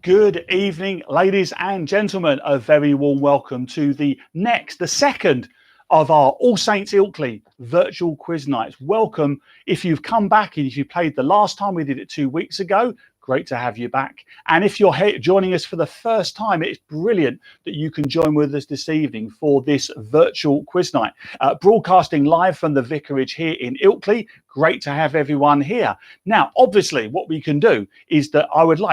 Good evening, ladies and gentlemen. A very warm welcome to the second of our All Saints Ilkley virtual quiz nights. Welcome if you've come back and if you played the last time, we did it 2 weeks ago. Great to have you back. And if you're joining us for the first time, it's brilliant that you can join with us this evening for this virtual quiz night. Broadcasting live from the vicarage here in Ilkley. Great to have everyone here. Now, obviously, what we can do is that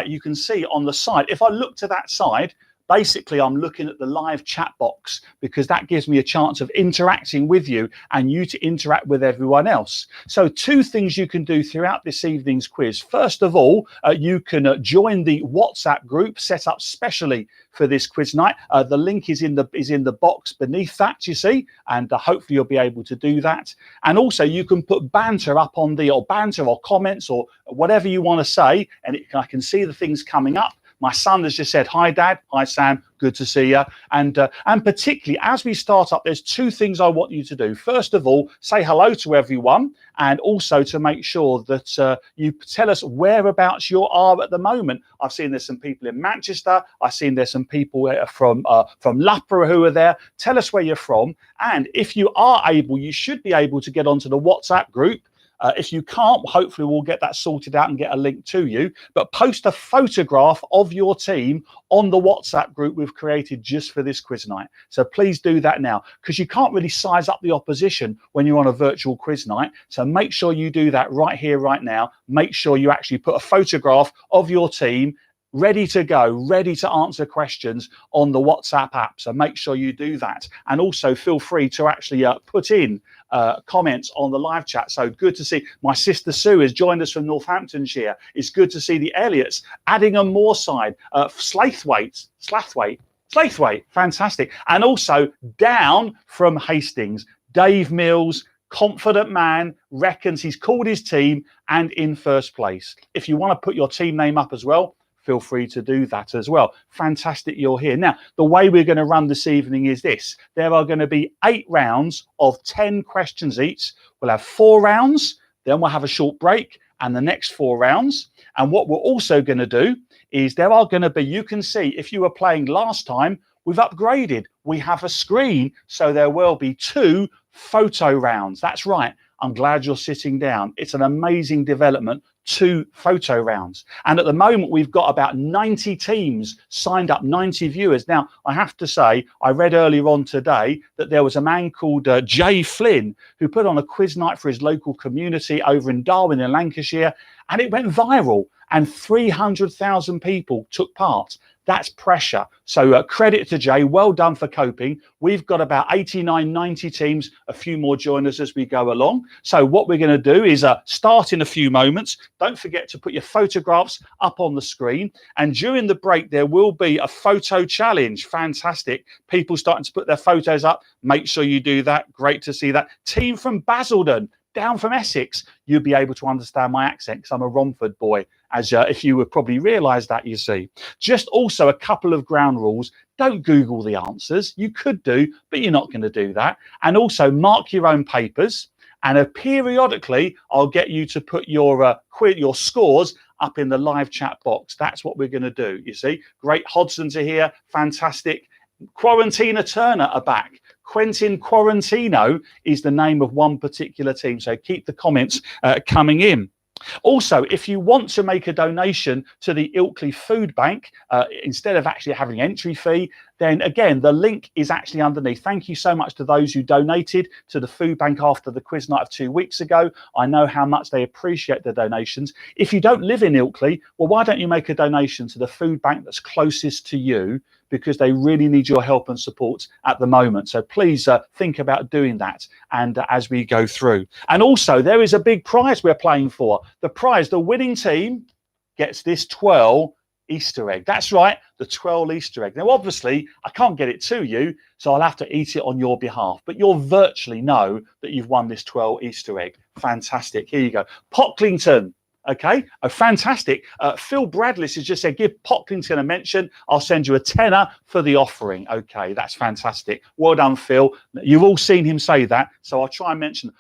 you can see on the side, if I look to that side, basically, I'm looking at the live chat box because that gives me a chance of interacting with you and you to interact with everyone else. So 2 things you can do throughout this evening's quiz. First of all, you can join the WhatsApp group set up specially for this quiz night. The link is in the box beneath that, you see, and hopefully you'll be able to do that. And also you can put banter up on banter or comments or whatever you want to say, and I can see the things coming up. My son has just said, hi, Dad. Hi, Sam. Good to see you. And particularly as we start up, there's 2 things I want you to do. First of all, say hello to everyone, and also to make sure that you tell us whereabouts you are at the moment. I've seen there's some people in Manchester. I've seen there's some people from Loughborough who are there. Tell us where you're from. And if you are able, you should be able to get onto the WhatsApp group. If you can't, hopefully we'll get that sorted out and get a link to you. But post a photograph of your team on the WhatsApp group we've created just for this quiz night. So please do that now, because you can't really size up the opposition when you're on a virtual quiz night. So make sure you do that right here, right now. Make sure you actually put a photograph of your team ready to go, ready to answer questions on the WhatsApp app. So make sure you do that. And also feel free to actually put in comments on the live chat. So good to see my sister Sue has joined us from Northamptonshire. It's good to see the Elliots, adding a Moorside, Slaithwaite, fantastic. And also down from Hastings, Dave Mills, confident man, reckons he's called his team and in first place. If you want to put your team name up as well, feel free to do that as well. Fantastic you're here. Now, the way we're going to run this evening is this. There are going to be 8 rounds of 10 questions each. We'll have 4 rounds, then we'll have a short break and the next 4 rounds. And what we're also going to do is there are going to be, you can see if you were playing last time, we've upgraded. We have a screen, so there will be 2 photo rounds. That's right. I'm glad you're sitting down. It's an amazing development, 2 photo rounds. And at the moment, we've got about 90 teams signed up, 90 viewers. Now, I have to say, I read earlier on today that there was a man called Jay Flynn who put on a quiz night for his local community over in Darwin in Lancashire, and it went viral and 300,000 people took part. That's pressure. So credit to Jay. Well done for coping. We've got about 89, 90 teams. A few more join us as we go along. So what we're going to do is start in a few moments. Don't forget to put your photographs up on the screen. And during the break, there will be a photo challenge. Fantastic. People starting to put their photos up. Make sure you do that. Great to see that. Team from Basildon, down from Essex, you'll be able to understand my accent because I'm a Romford boy, as if you would probably realise that, you see. Just also a couple of ground rules. Don't Google the answers. You could do, but you're not going to do that. And also mark your own papers. And periodically, I'll get you to put your scores up in the live chat box. That's what we're going to do, you see. Great. Hodsons are here. Fantastic. Quarantina Turner are back. Quentin Quarantino is the name of one particular team. So keep the comments coming in. Also, if you want to make a donation to the Ilkley Foodbank, instead of actually having an entry fee, then again, the link is actually underneath. Thank you so much to those who donated to the Foodbank after the quiz night of 2 weeks ago. I know how much they appreciate the donations. If you don't live in Ilkley, well, why don't you make a donation to the food bank that's closest to you, because they really need your help and support at the moment. So please think about doing that and as we go through. And also, there is a big prize we're playing for. The prize, the winning team gets this twirl Easter egg. That's right, the twirl Easter egg. Now, obviously, I can't get it to you, so I'll have to eat it on your behalf. But you'll virtually know that you've won this twirl Easter egg. Fantastic. Here you go. Pocklington. Okay, oh, fantastic. Phil Bradley has just said, give Pocklington a mention. I'll send you a tenner for the offering. Okay, that's fantastic. Well done, Phil. You've all seen him say that, so I'll try and mention.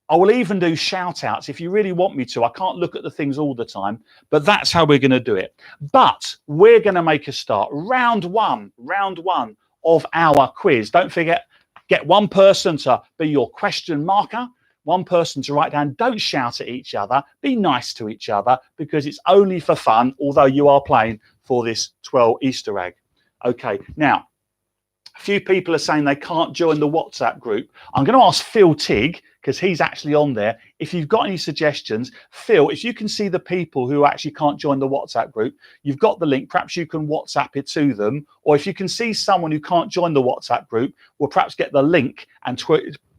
I will even do shout outs if you really want me to. I can't look at the things all the time, but that's how we're going to do it. But we're going to make a start. Round one of our quiz. Don't forget, get one person to be your question marker, one person to write down. Don't shout at each other. Be nice to each other because it's only for fun, although you are playing for this 12 Easter egg. Okay, now, a few people are saying they can't join the WhatsApp group. I'm going to ask Phil Tigg, because he's actually on there. If you've got any suggestions, Phil, if you can see the people who actually can't join the WhatsApp group, you've got the link, perhaps you can WhatsApp it to them. Or if you can see someone who can't join the WhatsApp group, we'll perhaps get the link and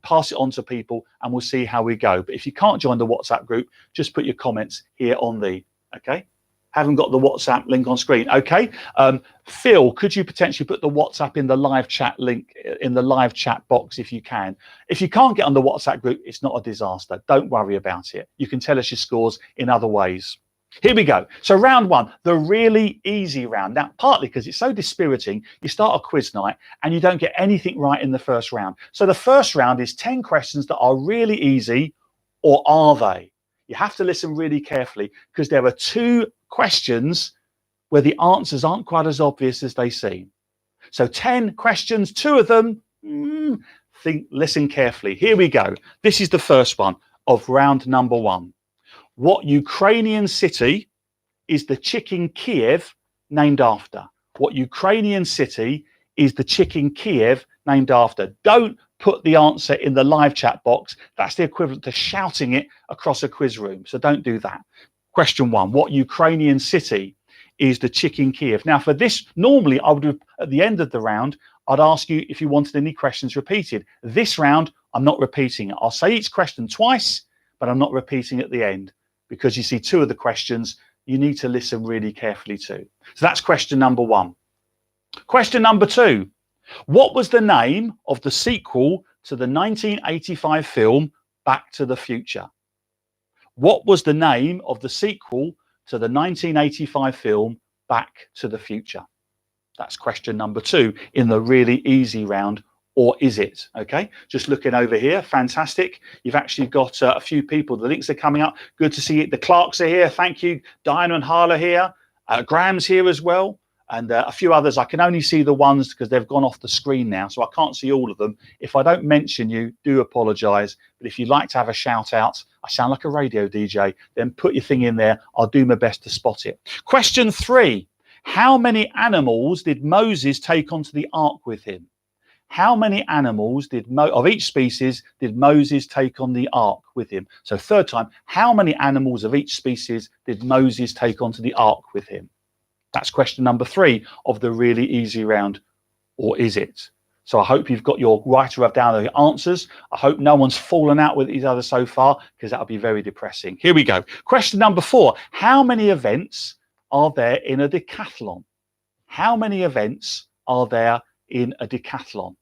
pass it on to people and we'll see how we go. But if you can't join the WhatsApp group, just put your comments here on the, okay? Haven't got the WhatsApp link on screen. Okay, Phil, could you potentially put the WhatsApp in the live chat link in the live chat box if you can? If you can't get on the WhatsApp group, it's not a disaster. Don't worry about it. You can tell us your scores in other ways. Here we go. So round one, the really easy round. Now, partly because it's so dispiriting, you start a quiz night and you don't get anything right in the first round. So the first round is 10 questions that are really easy, or are they? You have to listen really carefully because there are 2 questions where the answers aren't quite as obvious as they seem. So 10 questions, 2 of them, listen carefully. Here we go. This is the first one of round number 1. What Ukrainian city is the chicken Kiev named after? What Ukrainian city is the chicken Kiev named after? Don't put the answer in the live chat box. That's the equivalent to shouting it across a quiz room. So don't do that. Question 1, what Ukrainian city is the chicken Kiev? Now for this, normally I would, at the end of the round, I'd ask you if you wanted any questions repeated. This round, I'm not repeating it. I'll say each question twice, but I'm not repeating at the end because you see 2 of the questions you need to listen really carefully to. So that's question number 1. Question number 2, what was the name of the sequel to the 1985 film Back to the Future? What was the name of the sequel to the 1985 film Back to the Future? That's question number 2 in the really easy round, or is it? Okay, just looking over here, fantastic. You've actually got a few people. The links are coming up. Good to see it. The Clarks are here. Thank you. Diana and Harla here. Graham's here as well. And a few others. I can only see the ones because they've gone off the screen now, so I can't see all of them. If I don't mention you, do apologise. But if you'd like to have a shout out, I sound like a radio DJ, then put your thing in there. I'll do my best to spot it. Question 3. How many animals did Moses take onto the ark with him? How many animals of each species did Moses take on the ark with him? So third time, how many animals of each species did Moses take onto the ark with him? That's question number 3 of the really easy round, or is it? So I hope you've got your writer up down the answers. I hope no one's fallen out with each other so far because that would be very depressing. Here we go. Question number 4. How many events are there in a decathlon? How many events are there in a decathlon?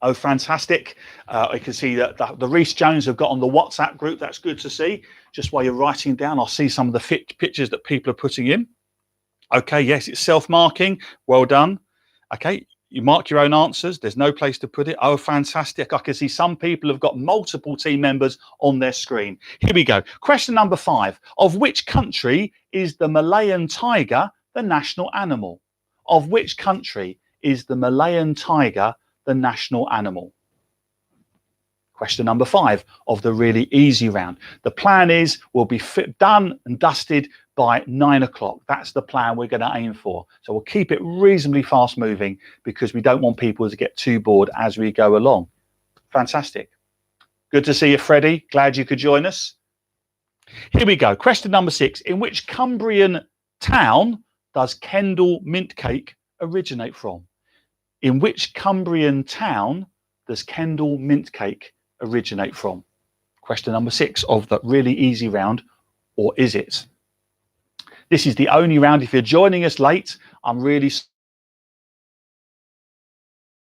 Oh, fantastic. I can see that the Reece Jones have got on the WhatsApp group. That's good to see. Just while you're writing down, I'll see some of the pictures that people are putting in. Okay, yes, it's self-marking. Well done. Okay, you mark your own answers. There's no place to put it. Oh, fantastic. I can see some people have got multiple team members on their screen. Here we go. Question number 5. Of which country is the Malayan tiger the national animal? Of which country is the Malayan tiger the national animal? Question number 5 of the really easy round. The plan is we'll be done and dusted by 9 o'clock. That's the plan we're going to aim for. So we'll keep it reasonably fast moving because we don't want people to get too bored as we go along. Fantastic. Good to see you, Freddie. Glad you could join us. Here we go. Question number 6. In which Cumbrian town does Kendal mint cake originate from? In which Cumbrian town does Kendal mint cake originate from? Question number 6 of the really easy round, or is it? This is the only round. If you're joining us late, I'm really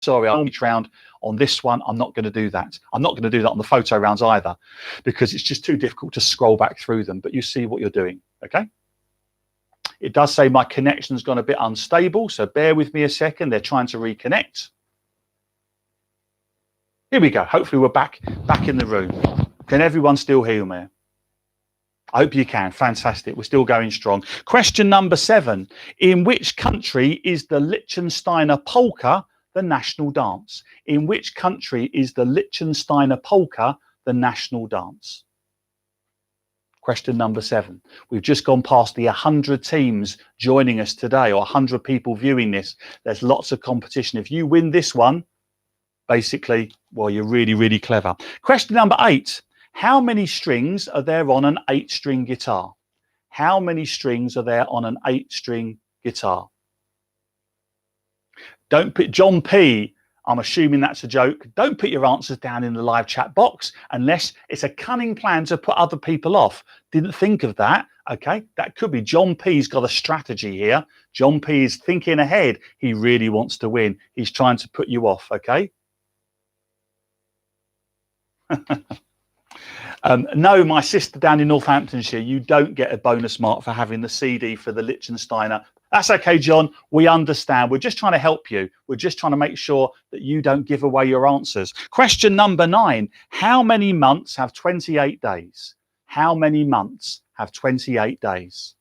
sorry. On each round on this one, I'm not going to do that. I'm not going to do that on the photo rounds either because it's just too difficult to scroll back through them, but you see what you're doing, okay? It does say my connection's gone a bit unstable, so bear with me a second. They're trying to reconnect. Here we go. Hopefully we're back in the room. Can everyone still hear me? I hope you can. Fantastic. We're still going strong. Question number 7. In which country is the Liechtensteiner polka the national dance? In which country is the Liechtensteiner polka the national dance? Question number 7. We've just gone past the 100 teams joining us today, or 100 people viewing this. There's lots of competition. If you win this one, basically, well, you're really, really clever. Question number 8. How many strings are there on an 8-string guitar? How many strings are there on an 8-string guitar? Don't put John P. I'm assuming that's a joke. Don't put your answers down in the live chat box unless it's a cunning plan to put other people off. Didn't think of that. Okay, that could be John P's got a strategy here. John P is thinking ahead. He really wants to win. He's trying to put you off. Okay. No, my sister down in Northamptonshire, you don't get a bonus mark for having the CD for the Liechtensteiner. That's okay, John. We understand. We're just trying to help you. We're just trying to make sure that you don't give away your answers. Question number 9. How many months have 28 days? How many months have 28 days?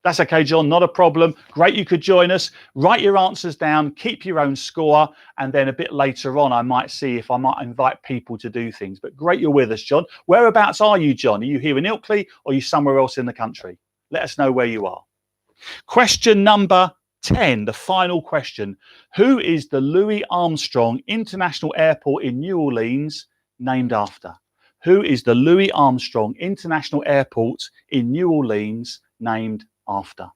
That's okay, John. Not a problem. Great you could join us. Write your answers down. Keep your own score. And then a bit later on, I might see if I might invite people to do things. But great you're with us, John. Whereabouts are you, John? Are you here in Ilkley or are you somewhere else in the country? Let us know where you are. Question number 10, the final question. Who is the Louis Armstrong International Airport in New Orleans named after? Who is the Louis Armstrong International Airport in New Orleans named after?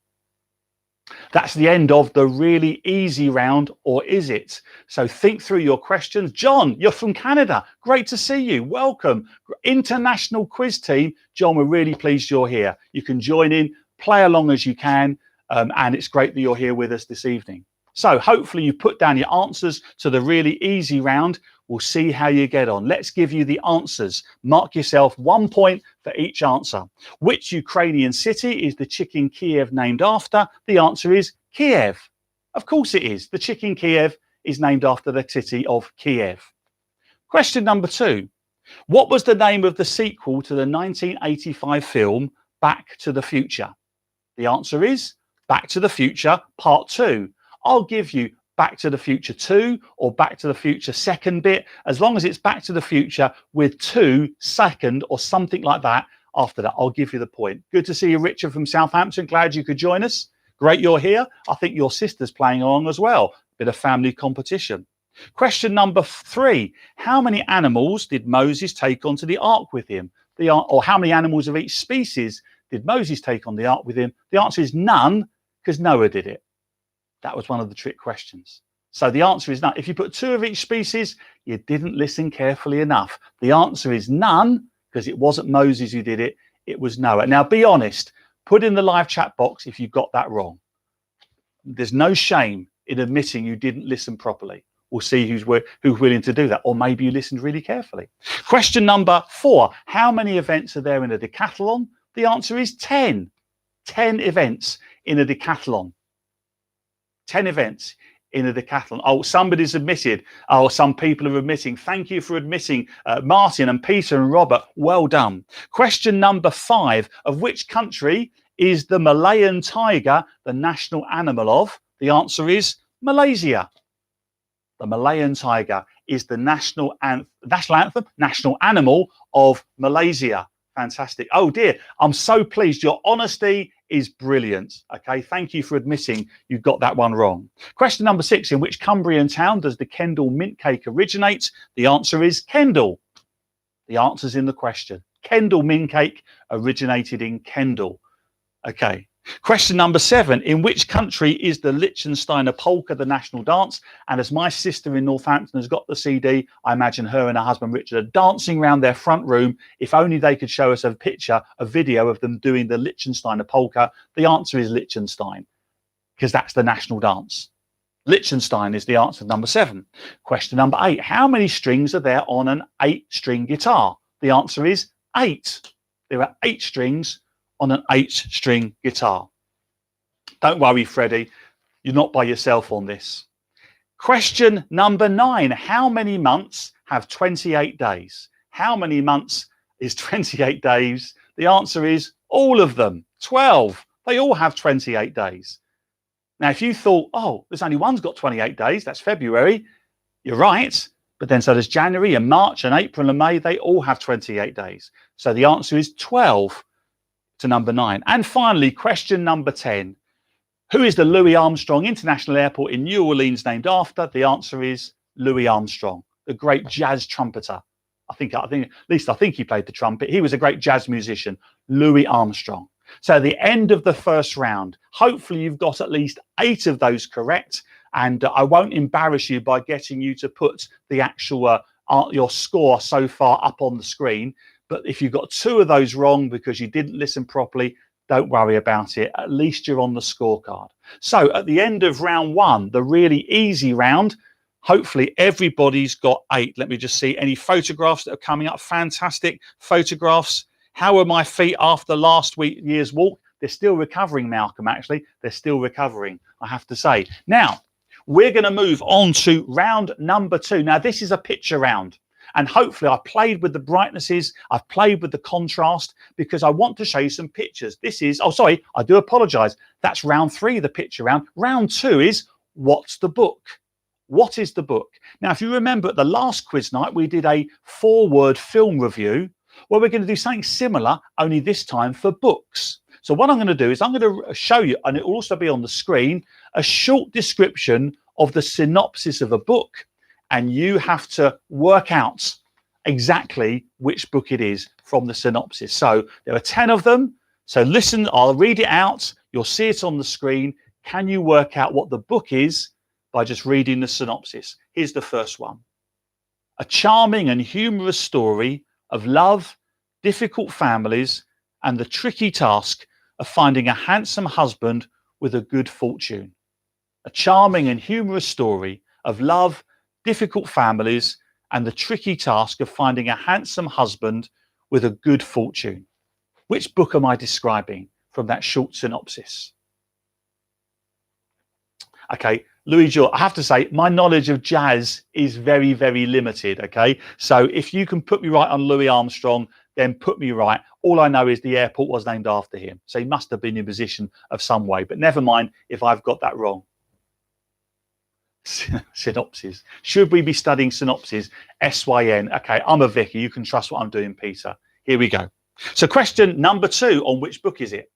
That's the end of the really easy round, or is it? So think through your questions. John, you're from Canada. Great to see you. Welcome. International quiz team. John, we're really pleased you're here. You can join in, play along as you can, and it's great that you're here with us this evening. So hopefully you put down your answers to the really easy round. We'll see how you get on. Let's give you the answers. Mark yourself 1 point for each answer. Which Ukrainian city is the chicken Kiev named after? The answer is Kiev. Of course it is. The chicken Kiev is named after the city of Kiev. Question number 2. What was the name of the sequel to the 1985 film Back to the Future? The answer is Back to the Future Part 2. I'll give you Back to the Future 2 or Back to the Future second bit, as long as it's Back to the Future with 2 second or something like that after that. I'll give you the point. Good to see you, Richard from Southampton. Glad you could join us. Great you're here. I think your sister's playing along as well. Bit of family competition. Question number 3. How many animals did Moses take onto the ark with him? Or how many animals of each species did Moses take on the ark with him? The answer is none, because Noah did it. That was one of the trick questions. So the answer is none. If you put 2 of each species, you didn't listen carefully enough. The answer is none, because it wasn't Moses who did it. It was Noah. Now, be honest. Put in the live chat box if you got that wrong. There's no shame in admitting you didn't listen properly. We'll see who's willing to do that. Or maybe you listened really carefully. Question number 4. How many events are there in a decathlon? The answer is 10. 10 events in a decathlon. 10 events in a decathlon. Oh, somebody's admitted. Oh, some people are admitting. Thank you for admitting, Martin and Peter and Robert. Well done. Question number 5. Of which country is the Malayan tiger the national animal of? The answer is Malaysia. The Malayan tiger is the national animal of Malaysia. Fantastic. Oh dear, I'm so pleased. Your honesty is brilliant. Okay, thank you for admitting you got that one wrong. Question number 6. In which Cumbrian town does the Kendal mint cake originate? The answer is Kendal. The answer's in the question. Kendal mint cake originated in Kendal. Okay. Question number 7. In which country is the Liechtensteiner polka the national dance? And as my sister in Northampton has got the CD, I imagine her and her husband Richard are dancing around their front room. If only they could show us a picture, a video of them doing the Liechtensteiner polka. The answer is Liechtenstein, because that's the national dance. Liechtenstein is the answer, number 7. Question number 8. How many strings are there on an 8-string guitar? The answer is 8. There are 8 strings on an 8-string guitar. Don't worry, Freddie. You're not by yourself on this. Question number 9. How many months have 28 days? How many months is 28 days? The answer is all of them. 12. They all have 28 days. Now, if you thought, oh, there's only one's got 28 days, that's February, you're right. But then so does January and March and April and May. They all have 28 days. So the answer is 12 to number 9. And finally, question number 10. Who is the Louis Armstrong International Airport in New Orleans named after? The answer is Louis Armstrong, the great jazz trumpeter. I think at least he played the trumpet. He was a great jazz musician, Louis Armstrong. So at the end of the first round, hopefully you've got at least 8 of those correct. And I won't embarrass you by getting you to put the actual your score so far up on the screen. But if you've got 2 of those wrong because you didn't listen properly, don't worry about it. At least you're on the scorecard. So at the end of round 1, the really easy round, hopefully everybody's got 8. Let me just see any photographs that are coming up. Fantastic photographs. How are my feet after last year's walk? They're still recovering, Malcolm, actually. They're still recovering, I have to say. Now, we're going to move on to round number 2. Now, this is a picture round. And hopefully I played with the brightnesses, I've played with the contrast, because I want to show you some pictures. This is, oh, sorry, I do apologize. That's round 3, the picture round. Round 2 is, what's the book? What is the book? Now, if you remember at the last quiz night, we did a 4-word film review. Well, we're going to do something similar, only this time for books. So what I'm going to do is I'm going to show you, and it will also be on the screen, a short description of the synopsis of a book. And you have to work out exactly which book it is from the synopsis. So there are 10 of them. So listen, I'll read it out. You'll see it on the screen. Can you work out what the book is by just reading the synopsis? Here's the first one. A charming and humorous story of love, difficult families, and the tricky task of finding a handsome husband with a good fortune. A charming and humorous story of love, difficult families, and the tricky task of finding a handsome husband with a good fortune. Which book am I describing from that short synopsis? Okay, Louis George, I have to say, my knowledge of jazz is very, very limited, okay? So if you can put me right on Louis Armstrong, then put me right. All I know is the airport was named after him. So he must have been in a musician of some way, but never mind if I've got that wrong. Synopsis. Should we be studying synopsis? SYN. Okay, I'm a vicar. You can trust what I'm doing, Peter. Here we go. So question number 2, on which book is it?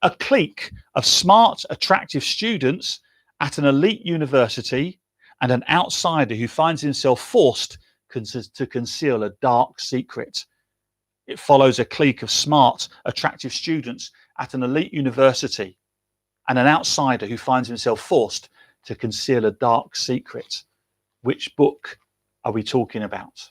A clique of smart, attractive students at an elite university and an outsider who finds himself forced to conceal a dark secret. It follows a clique of smart, attractive students at an elite university and an outsider who finds himself forced to conceal a dark secret. Which book are we talking about?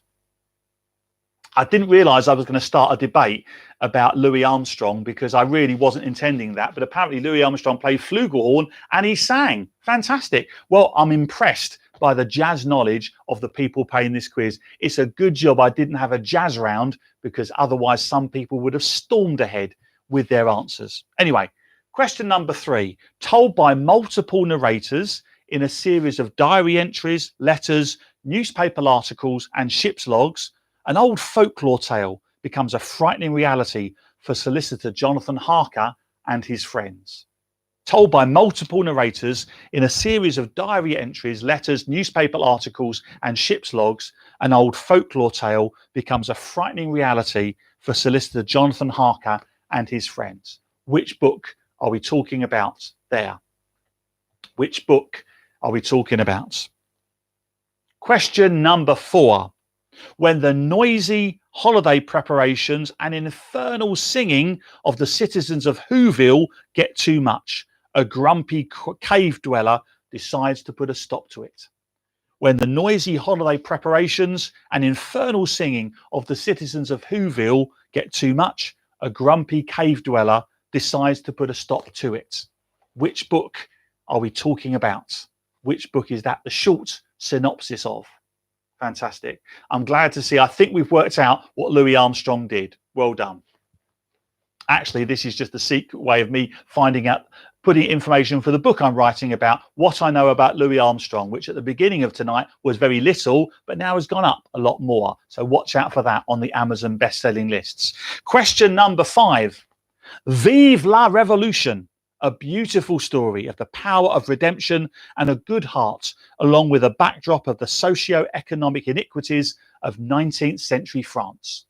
I didn't realize I was going to start a debate about Louis Armstrong because I really wasn't intending that. But apparently Louis Armstrong played flugelhorn and he sang. Fantastic. Well, I'm impressed by the jazz knowledge of the people playing this quiz. It's a good job I didn't have a jazz round, because otherwise some people would have stormed ahead with their answers. Anyway, question number 3, told by multiple narrators in a series of diary entries, letters, newspaper articles, and ship's logs, an old folklore tale becomes a frightening reality for solicitor Jonathan Harker and his friends. Told by multiple narrators in a series of diary entries, letters, newspaper articles, and ship's logs, an old folklore tale becomes a frightening reality for solicitor Jonathan Harker and his friends. Which book are we talking about there? Which book are we talking about? Question number 4. When the noisy holiday preparations and infernal singing of the citizens of Whoville get too much, a grumpy cave dweller decides to put a stop to it. When the noisy holiday preparations and infernal singing of the citizens of Whoville get too much, a grumpy cave dweller decides to put a stop to it. Which book are we talking about? Which book is that the short synopsis of? Fantastic. I'm glad to see. I think we've worked out what Louis Armstrong did. Well done. Actually, this is just a secret way of me finding out, putting information for the book I'm writing about, What I Know About Louis Armstrong, which at the beginning of tonight was very little, but now has gone up a lot more. So watch out for that on the Amazon best-selling lists. Question number 5. Vive la Revolution, a beautiful story of the power of redemption and a good heart, along with a backdrop of the socio-economic iniquities of 19th century France.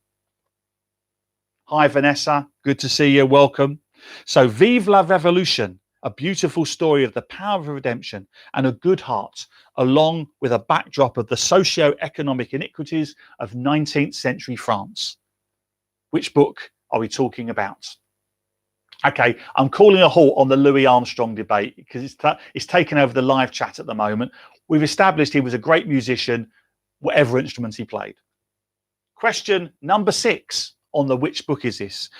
Hi, Vanessa. Good to see you. Welcome. So, Vive la Revolution, a beautiful story of the power of redemption and a good heart, along with a backdrop of the socio-economic iniquities of 19th century France. Which book are we talking about? Okay, I'm calling a halt on the Louis Armstrong debate because it's taken over the live chat at the moment. We've established he was a great musician, whatever instruments he played. Question number 6 on the which book is this?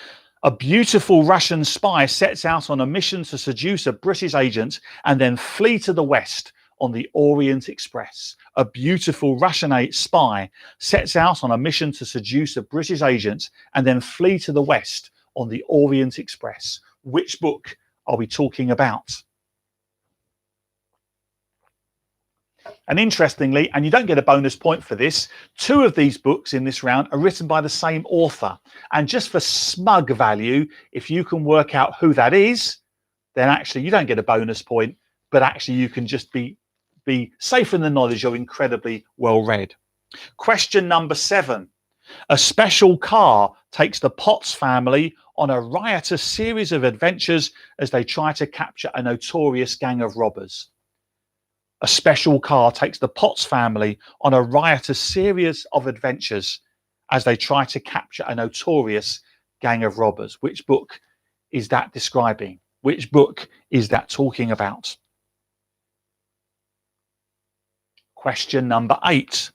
A beautiful Russian spy sets out on a mission to seduce a British agent and then flee to the west on the Orient Express. A beautiful Russian spy sets out on a mission to seduce a British agent and then flee to the west on the Orient Express. Which book are we talking about? And interestingly, and you don't get a bonus point for this, 2 of these books in this round are written by the same author. And just for smug value, if you can work out who that is, then actually you don't get a bonus point, but actually you can just be safe in the knowledge you're incredibly well read. Question number 7. A special car takes the Potts family on a riotous series of adventures as they try to capture a notorious gang of robbers. A special car takes the Potts family on a riotous series of adventures as they try to capture a notorious gang of robbers. Which book is that describing? Which book is that talking about? Question number 8.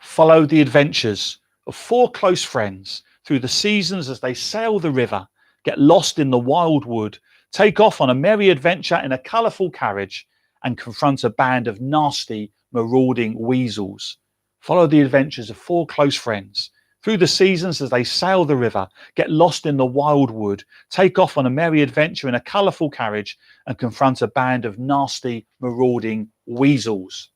Follow the adventures of 4 close friends through the seasons as they sail the river, get lost in the wild wood, take off on a merry adventure in a colourful carriage, and confront a band of nasty, marauding weasels. Follow the adventures of 4 close friends through the seasons as they sail the river, get lost in the wild wood, take off on a merry adventure in a colourful carriage, and confront a band of nasty, marauding weasels.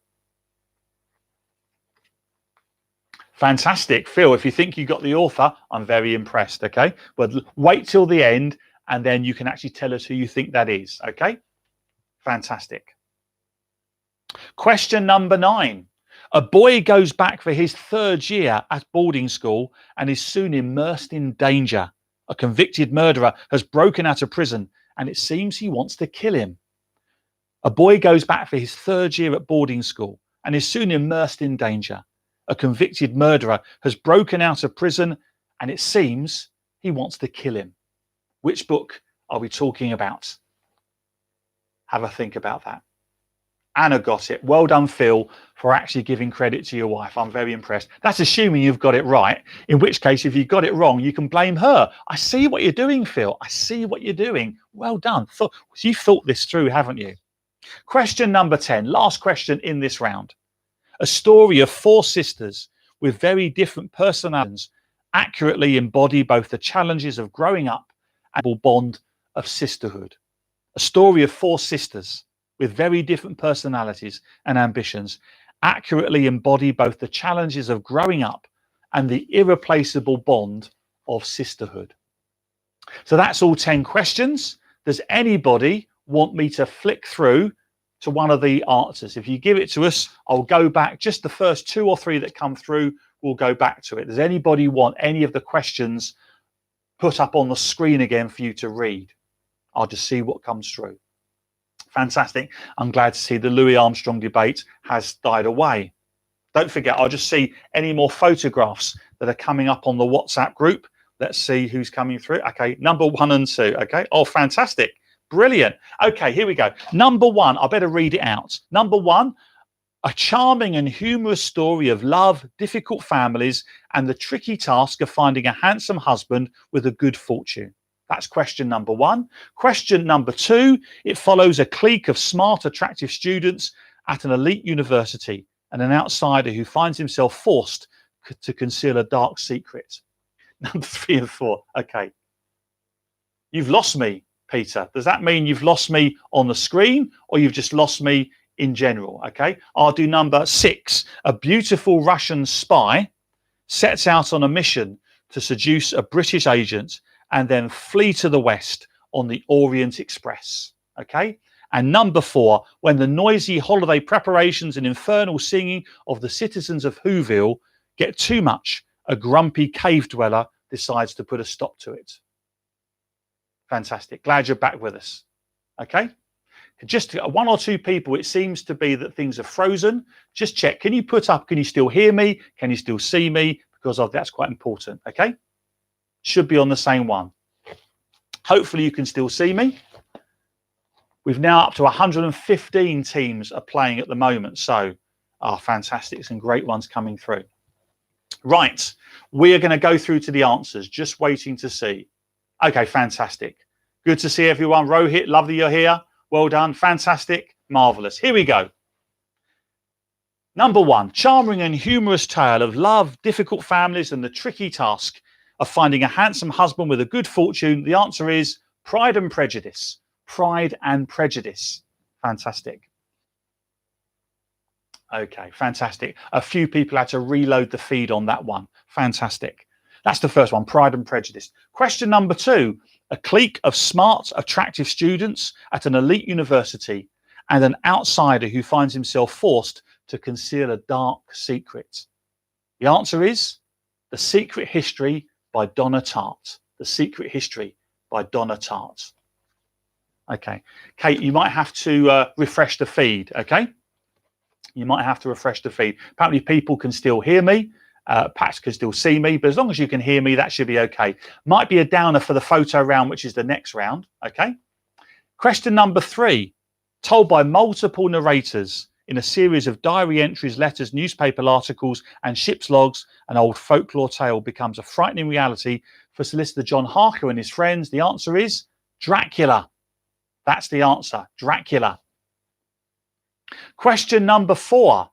Fantastic. Phil, if you think you got the author, I'm very impressed, okay? But wait till the end, and then you can actually tell us who you think that is, okay? Fantastic. Question number 9. A boy goes back for his 3rd year at boarding school and is soon immersed in danger. A convicted murderer has broken out of prison and it seems he wants to kill him. A boy goes back for his 3rd year at boarding school and is soon immersed in danger. A convicted murderer has broken out of prison and it seems he wants to kill him. Which book are we talking about? Have a think about that. Anna got it. Well done, Phil, for actually giving credit to your wife. I'm very impressed. That's assuming you've got it right, in which case, if you got it wrong, you can blame her. I see what you're doing, Phil. I see what you're doing. Well done. You've thought this through, haven't you? Question number 10, last question in this round. A story of 4 sisters with very different personalities accurately embody both the challenges of growing up and the bond of sisterhood. A story of 4 sisters with very different personalities and ambitions accurately embody both the challenges of growing up and the irreplaceable bond of sisterhood. So that's all 10 questions. Does anybody want me to flick through to one of the answers? If you give it to us, I'll go back. Just the first 2 or 3 that come through, we'll go back to it. Does anybody want any of the questions put up on the screen again for you to read? I'll just see what comes through. Fantastic. I'm glad to see the Louis Armstrong debate has died away. Don't forget, I'll just see any more photographs that are coming up on the WhatsApp group. Let's see who's coming through. Okay, number 1 and 2. Okay. Oh, fantastic. Brilliant. Okay, here we go. Number 1, I better read it out. Number 1, a charming and humorous story of love, difficult families, and the tricky task of finding a handsome husband with a good fortune. That's question number 1. Question number 2, it follows a clique of smart, attractive students at an elite university and an outsider who finds himself forced to conceal a dark secret. Number 3 and 4. Okay. You've lost me. Peter? Does that mean you've lost me on the screen or you've just lost me in general? Okay, I'll do number 6. A beautiful Russian spy sets out on a mission to seduce a British agent and then flee to the west on the Orient Express. Okay. And number 4, when the noisy holiday preparations and infernal singing of the citizens of Whoville get too much, a grumpy cave dweller decides to put a stop to it. Fantastic. Glad you're back with us. Okay. Just 1 or 2 people, it seems to be that things are frozen. Just check. Can you put up? Can you still hear me? Can you still see me? Because that's quite important. Okay. Should be on the same one. Hopefully you can still see me. We've now up to 115 teams are playing at the moment. So, fantastic. Some great ones coming through. Right. We are going to go through to the answers. Just waiting to see. Okay, fantastic. Good to see everyone. Rohit, lovely you're here. Well done. Fantastic. Marvellous. Here we go. Number 1, charming and humorous tale of love, difficult families, and the tricky task of finding a handsome husband with a good fortune. The answer is Pride and Prejudice. Pride and Prejudice. Fantastic. Okay, fantastic. A few people had to reload the feed on that one. Fantastic. That's the first one, Pride and Prejudice. Question number 2, a clique of smart, attractive students at an elite university and an outsider who finds himself forced to conceal a dark secret. The answer is The Secret History by Donna Tartt. The Secret History by Donna Tartt. Okay, Kate, you might have to refresh the feed, okay? You might have to refresh the feed. Apparently people can still hear me. Pat can still see me, but as long as you can hear me, that should be okay. Might be a downer for the photo round, which is the next round, okay? Question number 3, told by multiple narrators in a series of diary entries, letters, newspaper articles, and ship's logs, an old folklore tale becomes a frightening reality for solicitor John Harker and his friends. The answer is Dracula. That's the answer, Dracula. Question number 4.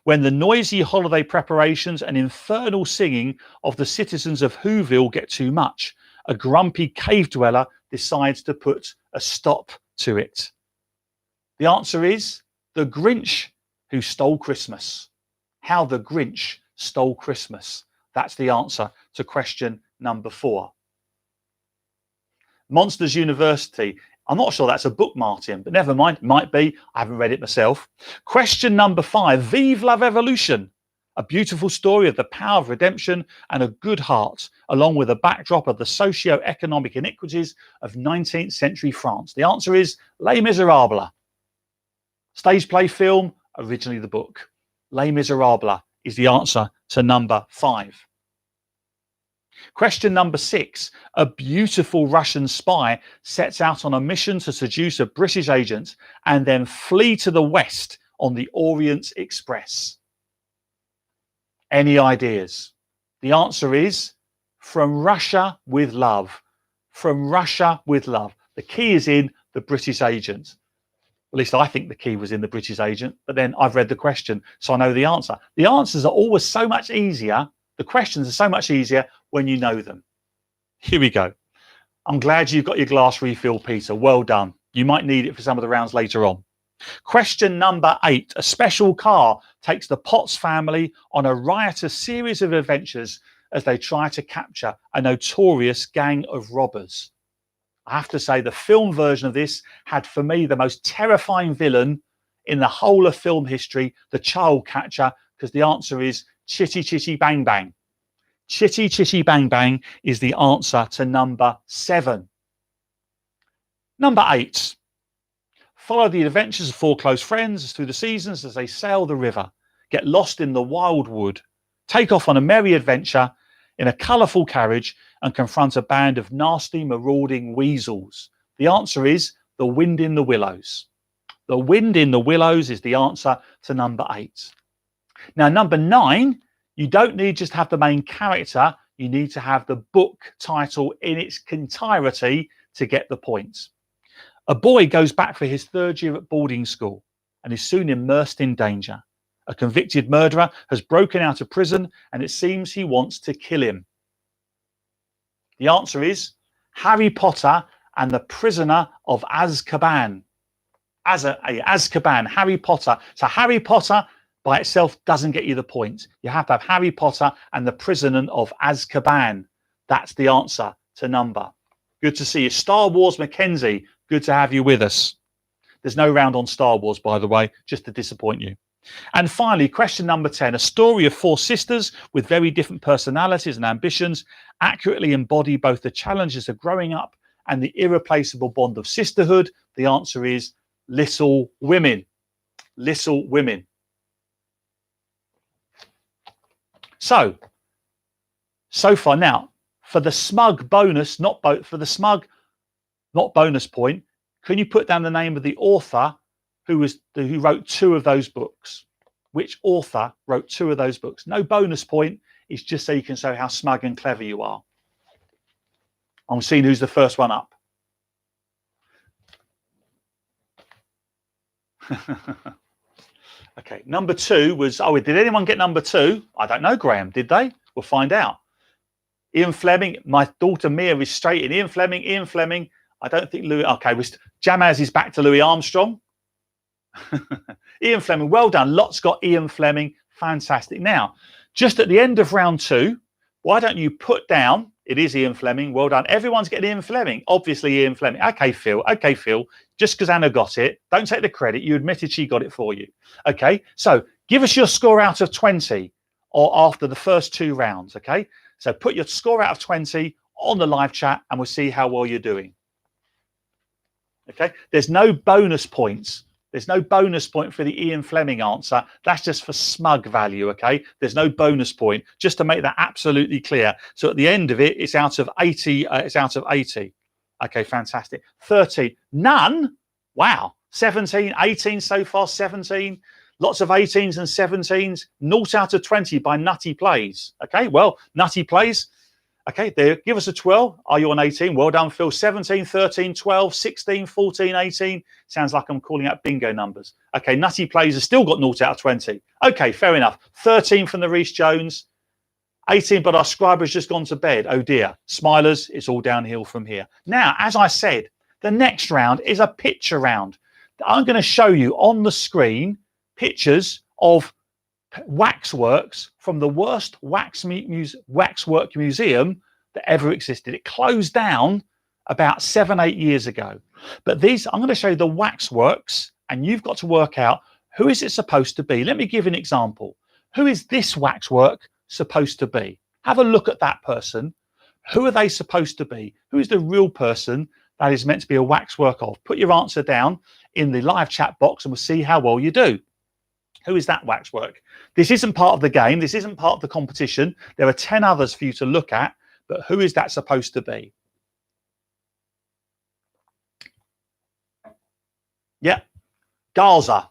When the noisy holiday preparations and infernal singing of the citizens of Whoville get too much, a grumpy cave dweller decides to put a stop to it. The answer is The Grinch Who Stole Christmas. How the Grinch Stole Christmas. That's the answer to question number 4. Monsters University. I'm not sure that's a book, Martin, but never mind. Might be. I haven't read it myself. Question number 5. Vive Love Evolution. A beautiful story of the power of redemption and a good heart, along with a backdrop of the socio-economic iniquities of 19th century France. The answer is Les Miserables. Stage play film, originally the book. Les Miserables is the answer to number 5. Question number 6. A beautiful Russian spy sets out on a mission to seduce a British agent and then flee to the west on the Orient Express. Any ideas? The answer is From Russia with Love. From Russia with Love. The key is in the British agent. At least I think the key was in the British agent, but then I've read the question, so I know the answer. The answers are always so much easier. The questions are so much easier when you know them. Here we go. I'm glad you've got your glass refill, Peter. Well done. You might need it for some of the rounds later on. Question number 8. A special car takes the Potts family on a riotous series of adventures as they try to capture a notorious gang of robbers. I have to say the film version of this had for me the most terrifying villain in the whole of film history, the child catcher, because the answer is Chitty Chitty Bang Bang. Chitty Chitty Bang Bang is the answer to number 7. Number 8. Follow the adventures of 4 close friends through the seasons as they sail the river, get lost in the wild wood, take off on a merry adventure in a colourful carriage and confront a band of nasty, marauding weasels. The answer is The Wind in the Willows. The Wind in the Willows is the answer to number 8. Now, number 9, you don't need just to have the main character. You need to have the book title in its entirety to get the points. A boy goes back for his 3rd year at boarding school and is soon immersed in danger. A convicted murderer has broken out of prison and it seems he wants to kill him. The answer is Harry Potter and the prisoner of Azkaban. Azkaban, Harry Potter. So Harry Potter by itself doesn't get you the point. You have to have Harry Potter and the prisoner of Azkaban. That's the answer to number. Good to see you. Star Wars Mackenzie, good to have you with us. There's no round on Star Wars, by the way, just to disappoint you. And finally, question number 10. A story of 4 sisters with very different personalities and ambitions accurately embody both the challenges of growing up and the irreplaceable bond of sisterhood. The answer is Little Women. Little Women. So far now, for the smug bonus, not bonus point, can you put down the name of the author who wrote 2 of those books? Which author wrote 2 of those books? No bonus point. It's just so you can show how smug and clever you are. I'm seeing who's the first one up. Okay, number 2 was, did anyone get number 2? I don't know, Graham, did they? We'll find out. Ian Fleming, my daughter Mia is straight in. Ian Fleming. I don't think Louis, okay, Jamaz is back to Louis Armstrong. Ian Fleming, well done. Lots got Ian Fleming. Fantastic. Now, just at the end of round 2, why don't you put down, it is Ian Fleming. Well done. Everyone's getting Ian Fleming. Obviously, Ian Fleming. Okay, Phil. Just because Anna got it, don't take the credit. You admitted she got it for you. Okay, so give us your score out of 20 or after the first 2 rounds. Okay, so put your score out of 20 on the live chat and we'll see how well you're doing. Okay, there's no bonus points. There's no bonus point for the Ian Fleming answer. That's just for smug value, okay? There's no bonus point, just to make that absolutely clear. So at the end of it, it's out of 80. It's out of 80. Okay, fantastic. 30, none. Wow. 17, 18 so far, 17. Lots of 18s and 17s. 0 out of 20 by Nutty Plays. Okay, well, Nutty Plays. Okay, there, give us a 12. Are you on 18? Well done, Phil. 17, 13, 12, 16, 14, 18. Sounds like I'm calling out bingo numbers. Okay, Nutty Plays has still got 0 out of 20. Okay, fair enough. 13 from the Rhys Jones. 18, but our scribe has just gone to bed. Oh dear. Smilers, it's all downhill from here. Now, as I said, the next round is a picture round. I'm going to show you on the screen pictures of waxworks from the worst waxwork museum that ever existed. It closed down about 7-8 years ago. But these, I'm going to show you the waxworks, and you've got to work out who is it supposed to be. Let me give an example. Who is this waxwork supposed to be? Have a look at that person. Who are they supposed to be? Who is the real person that is meant to be a waxwork of? Put your answer down in the live chat box and we'll see how well you do. Who is that waxwork? This isn't part of the game. This isn't part of the competition. There are 10 others for you to look at, but who is that supposed to be? Yeah, Gaza.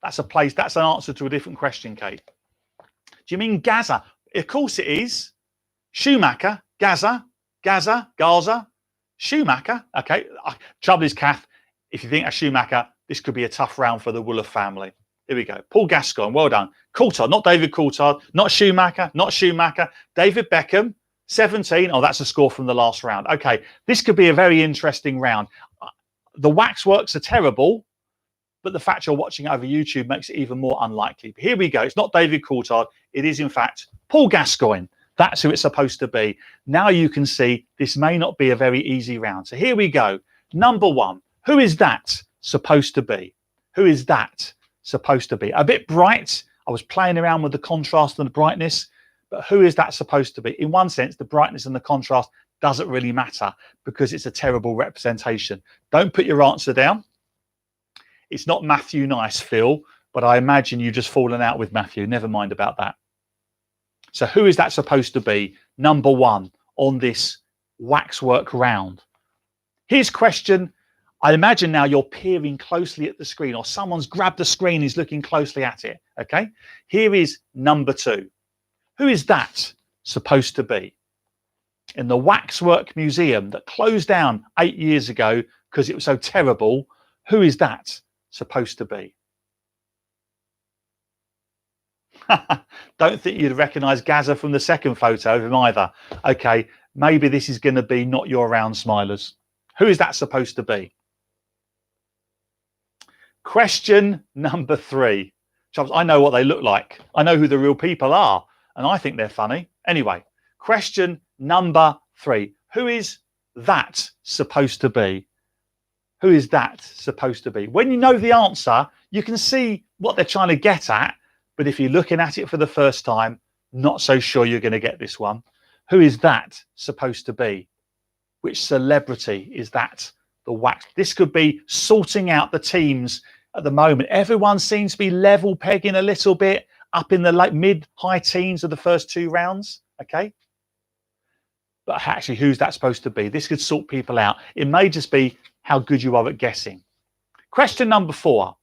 That's a place. That's an answer to a different question, Kate. Do you mean Gaza? Of course it is. Schumacher, Gaza, Schumacher. Okay. Trouble is, Kath, if you think a Schumacher, this could be a tough round for the Wooler family. Here we go. Paul Gascoigne, well done. Coulthard, not David Coulthard, not Schumacher. David Beckham, 17. Oh, that's a score from the last round. Okay, this could be a very interesting round. The waxworks are terrible, but the fact you're watching over YouTube makes it even more unlikely. But here we go. It's not David Coulthard. It is, in fact, Paul Gascoigne. That's who it's supposed to be. Now you can see this may not be a very easy round. So here we go. Number 1. Who is that supposed to be? Who is that supposed to be? A bit bright. I was playing around with the contrast and the brightness, but who is that supposed to be? In one sense, the brightness and the contrast doesn't really matter because it's a terrible representation. Don't put your answer down. It's not Matthew Nice, Phil, but I imagine you've just fallen out with Matthew. Never mind about that. So who is that supposed to be? Number 1 on this waxwork round. Here's question. I imagine now you're peering closely at the screen, or someone's grabbed the screen and is looking closely at it. Okay, here is number 2. Who is that supposed to be? In the Waxwork Museum that closed down 8 years ago because it was so terrible, who is that supposed to be? Don't think you'd recognize Gaza from the second photo of him either. Okay, maybe this is going to be not your round, Smilers. Who is that supposed to be? Question number 3. I know what they look like. I know who the real people are, and I think they're funny. Anyway, question number 3. Who is that supposed to be? Who is that supposed to be? When you know the answer, you can see what they're trying to get at, but if you're looking at it for the first time, not so sure you're going to get this one. Who is that supposed to be? Which celebrity is that? The wax. This could be sorting out the teams at the moment. Everyone seems to be level pegging a little bit up in the mid-high teens of the first 2 rounds. Okay. But actually, who's that supposed to be? This could sort people out. It may just be how good you are at guessing. Question number 4.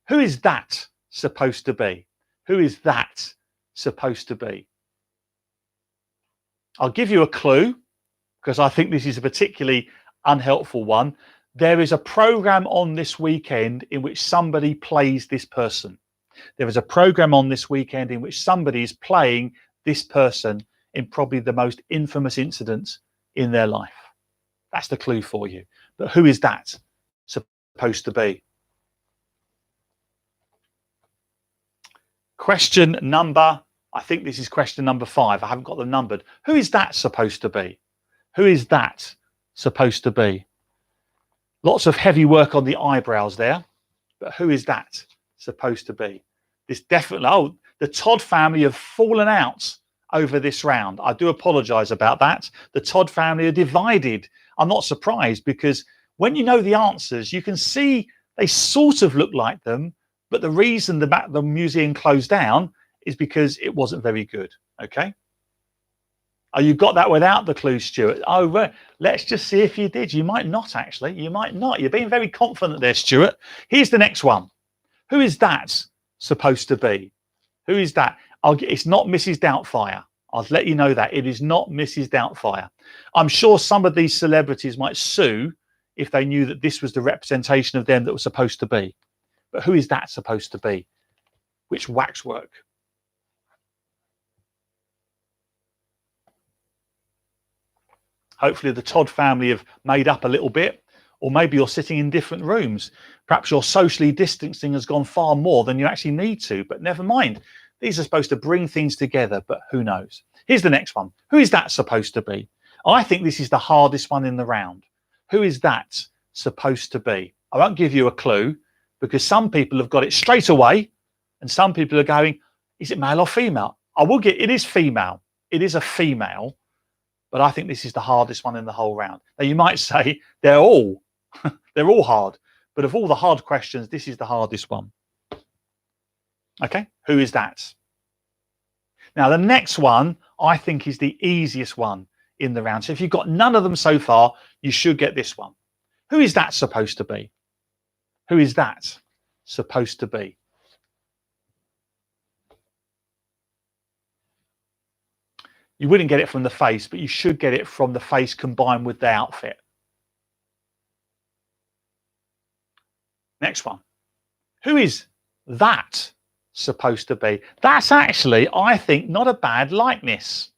Who is that supposed to be? Who is that supposed to be? I'll give you a clue because I think this is a particularly unhelpful one. There is a program on this weekend in which somebody plays this person. There is a program on this weekend in which somebody is playing this person in probably the most infamous incident in their life. That's the clue for you. But who is that supposed to be? Question number, I think this is question number 5. I haven't got them numbered. Who is that supposed to be? Who is that supposed to be? Lots of heavy work on the eyebrows there. But who is that supposed to be? This definitely, the Todd family have fallen out over this round. I do apologize about that. The Todd family are divided. I'm not surprised because when you know the answers, you can see they sort of look like them, but the reason the museum closed down is because it wasn't very good. Okay. Oh, you got that without the clue, Stuart. Oh, right. Let's just see if you did. You might not, actually. You might not. You're being very confident there, Stuart. Here's the next one. Who is that supposed to be? Who is that? It's not Mrs. Doubtfire. I'll let you know that. It is not Mrs. Doubtfire. I'm sure some of these celebrities might sue if they knew that this was the representation of them that was supposed to be. But who is that supposed to be? Which Waxwork? Hopefully the Todd family have made up a little bit, or maybe you're sitting in different rooms. Perhaps your socially distancing has gone far more than you actually need to, but never mind. These are supposed to bring things together, but who knows? Here's the next one. Who is that supposed to be? I think this is the hardest one in the round. Who is that supposed to be? I won't give you a clue because some people have got it straight away and some people are going, is it male or female? I will get, it is female. It is a female. But I think this is the hardest one in the whole round. Now you might say they're all hard, but of all the hard questions, this is the hardest one. Okay, who is that? Now the next one I think is the easiest one in the round. So if you've got none of them so far, you should get this one. Who is that supposed to be? Who is that supposed to be? You wouldn't get it from the face, but you should get it from the face combined with the outfit. Next one. Who is that supposed to be? That's actually, I think, not a bad likeness.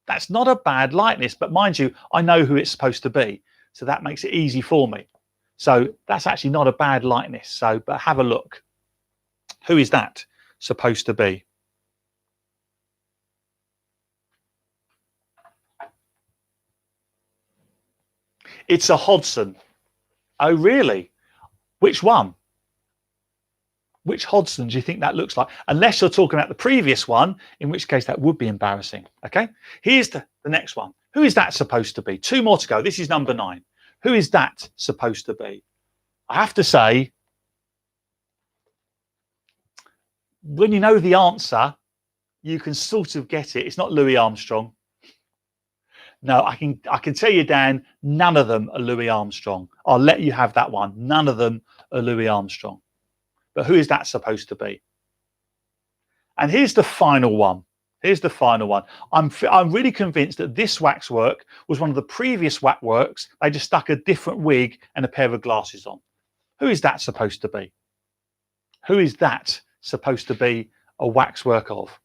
That's not a bad likeness, but mind you, I know who it's supposed to be. So that makes it easy for me. So that's actually not a bad likeness. So, but have a look. Who is that supposed to be? It's a Hodgson. Oh, really? Which one? Which Hodgson do you think that looks like? Unless you're talking about the previous one, in which case that would be embarrassing. Okay, here's the next one. Who is that supposed to be? 2 more to go. This is number 9. Who is that supposed to be? I have to say, when you know the answer, you can sort of get it. It's not Louis Armstrong. No, I can tell you, Dan, none of them are Louis Armstrong. I'll let you have that one. None of them are Louis Armstrong. But who is that supposed to be? And here's the final one. Here's the final one. I'm really convinced that this waxwork was one of the previous waxworks. They just stuck a different wig and a pair of glasses on. Who is that supposed to be? Who is that supposed to be a waxwork of?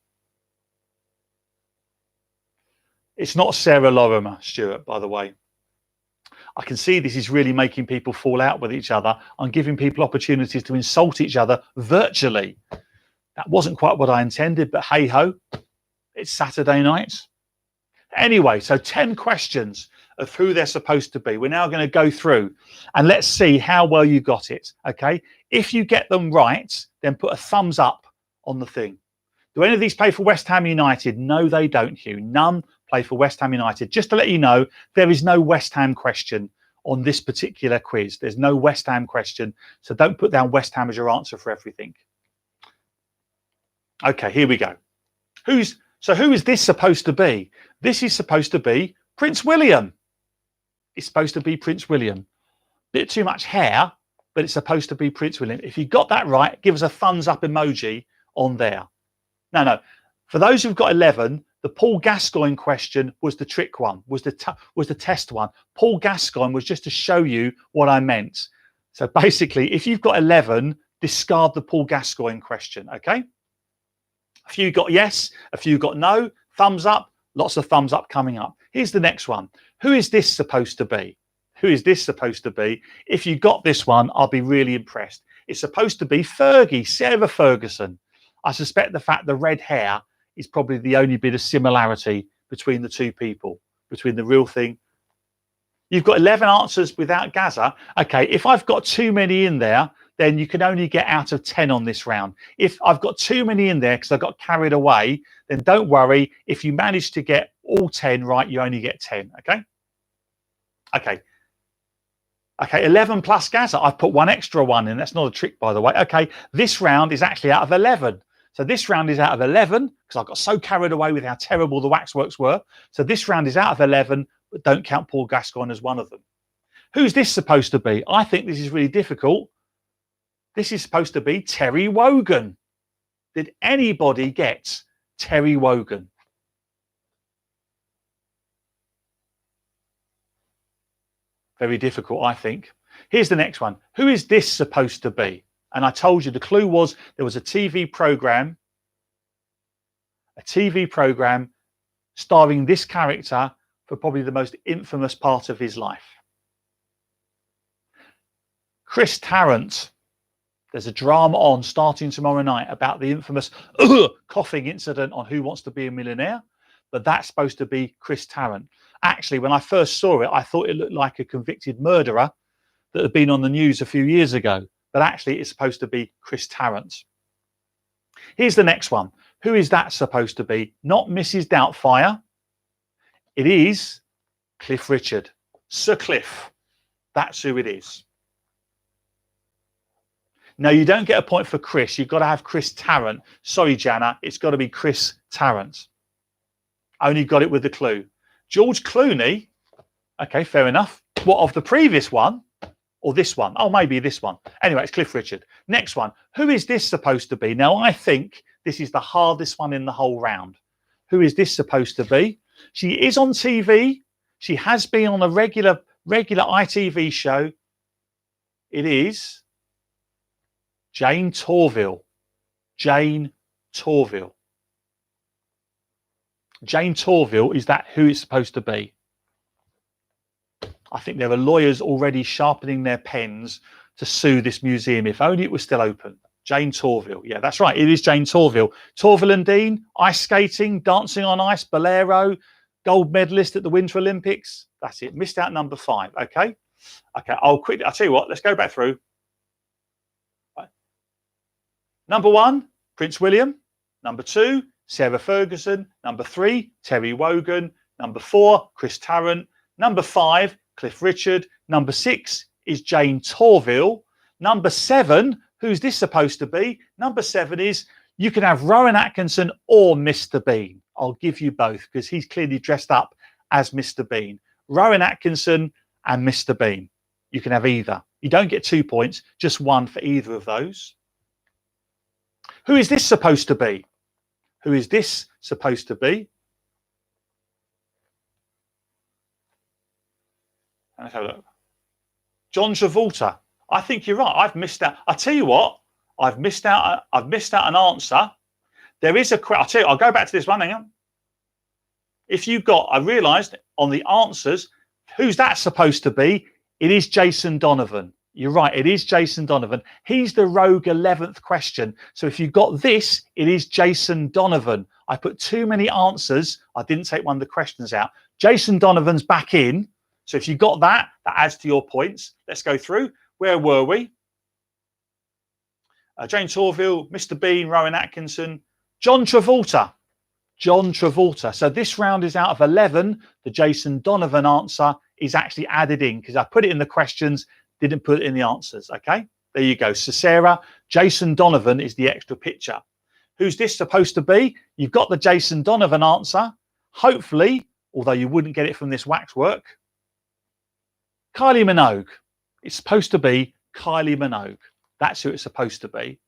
It's not Sarah Lorimer, Stuart, by the way. I can see this is really making people fall out with each other. I'm giving people opportunities to insult each other virtually. That wasn't quite what I intended, but hey ho, it's Saturday night. Anyway, so 10 questions of who they're supposed to be. We're now going to go through and let's see how well you got it. Okay. If you get them right, then put a thumbs up on the thing. Do any of these play for West Ham United? No, they don't, Hugh. None play for West Ham United. Just to let you know, there is no West Ham question on this particular quiz. There's no West Ham question. So don't put down West Ham as your answer for everything. Okay, here we go. Who is this supposed to be? This is supposed to be Prince William. It's supposed to be Prince William. Bit too much hair, but it's supposed to be Prince William. If you got that right, give us a thumbs up emoji on there. No. For those who've got 11, the Paul Gascoigne question was the trick one, was the test one. Paul Gascoigne was just to show you what I meant. So basically, if you've got 11, discard the Paul Gascoigne question, okay? A few got yes, a few got no. Thumbs up, lots of thumbs up coming up. Here's the next one. Who is this supposed to be? Who is this supposed to be? If you got this one, I'll be really impressed. It's supposed to be Fergie, Sarah Ferguson. I suspect the fact the red hair is probably the only bit of similarity between the two people, between the real thing. You've got 11 answers without Gaza. Okay, if I've got too many in there, then you can only get out of 10 on this round. If I've got too many in there because I got carried away, then don't worry. If you manage to get all 10 right, you only get 10, okay? Okay, 11 plus Gaza. I've put one extra one in. That's not a trick, by the way. Okay, this round is actually out of 11. So this round is out of 11 because I got so carried away with how terrible the Waxworks were. So this round is out of 11, but don't count Paul Gascoigne as one of them. Who's this supposed to be? I think this is really difficult. This is supposed to be Terry Wogan. Did anybody get Terry Wogan? Very difficult, I think. Here's the next one. Who is this supposed to be? And I told you the clue was there was a TV program starring this character for probably the most infamous part of his life. Chris Tarrant. There's a drama on starting tomorrow night about the infamous coughing incident on Who Wants to Be a Millionaire. But that's supposed to be Chris Tarrant. Actually, when I first saw it, I thought it looked like a convicted murderer that had been on the news a few years ago. But actually, it's supposed to be Chris Tarrant. Here's the next one. Who is that supposed to be? Not Mrs. Doubtfire. It is Cliff Richard. Sir Cliff. That's who it is. Now, you don't get a point for Chris. You've got to have Chris Tarrant. Sorry, Jana. It's got to be Chris Tarrant. Only got it with the clue. George Clooney. Okay, fair enough. What, of the previous one? Or this one? Oh, maybe this one. Anyway, it's Cliff Richard. Next one. Who is this supposed to be? Now, I think this is the hardest one in the whole round. Who is this supposed to be? She is on TV. She has been on a regular ITV show. It is Jane Torville. Jane Torville. Jane Torville, is that who it's supposed to be? I think there are lawyers already sharpening their pens to sue this museum. If only it was still open. Jane Torville. Yeah, that's right. It is Jane Torville. Torville and Dean, ice skating, dancing on ice, bolero, gold medalist at the Winter Olympics. That's it. Missed out number 5. Okay. I'll tell you what, let's go back through. Right. Number 1, Prince William. Number 2, Sarah Ferguson. Number 3, Terry Wogan. Number 4, Chris Tarrant. Number 5, Cliff Richard. Number 6 is Jane Torville. Number 7, who's this supposed to be? Number 7 is, you can have Rowan Atkinson or Mr. Bean. I'll give you both because he's clearly dressed up as Mr. Bean. Rowan Atkinson and Mr. Bean. You can have either. You don't get 2 points, just 1 for either of those. Who is this supposed to be? Who is this supposed to be? Let's have a look. John Travolta. I think you're right. I've missed out. I tell you what, I've missed out an answer. There is a question. I'll tell you, I'll go back to this one. Hang on. If you got, I realised on the answers, Who's that supposed to be? It is Jason Donovan. You're right, it is Jason Donovan. He's the rogue 11th question. So if you got this, it is Jason Donovan. I put too many answers. I didn't take one of the questions out. Jason Donovan's back in. So if you got that, that adds to your points. Let's go through. Where were we? Jane Torville, Mr. Bean, Rowan Atkinson, John Travolta. John Travolta. So this round is out of 11. The Jason Donovan answer is actually added in because I put it in the questions, didn't put it in the answers. Okay, there you go. So Sarah, Jason Donovan is the extra picture. Who's this supposed to be? You've got the Jason Donovan answer. Hopefully, although you wouldn't get it from this Waxwork, Kylie Minogue. It's supposed to be Kylie Minogue. That's who it's supposed to be.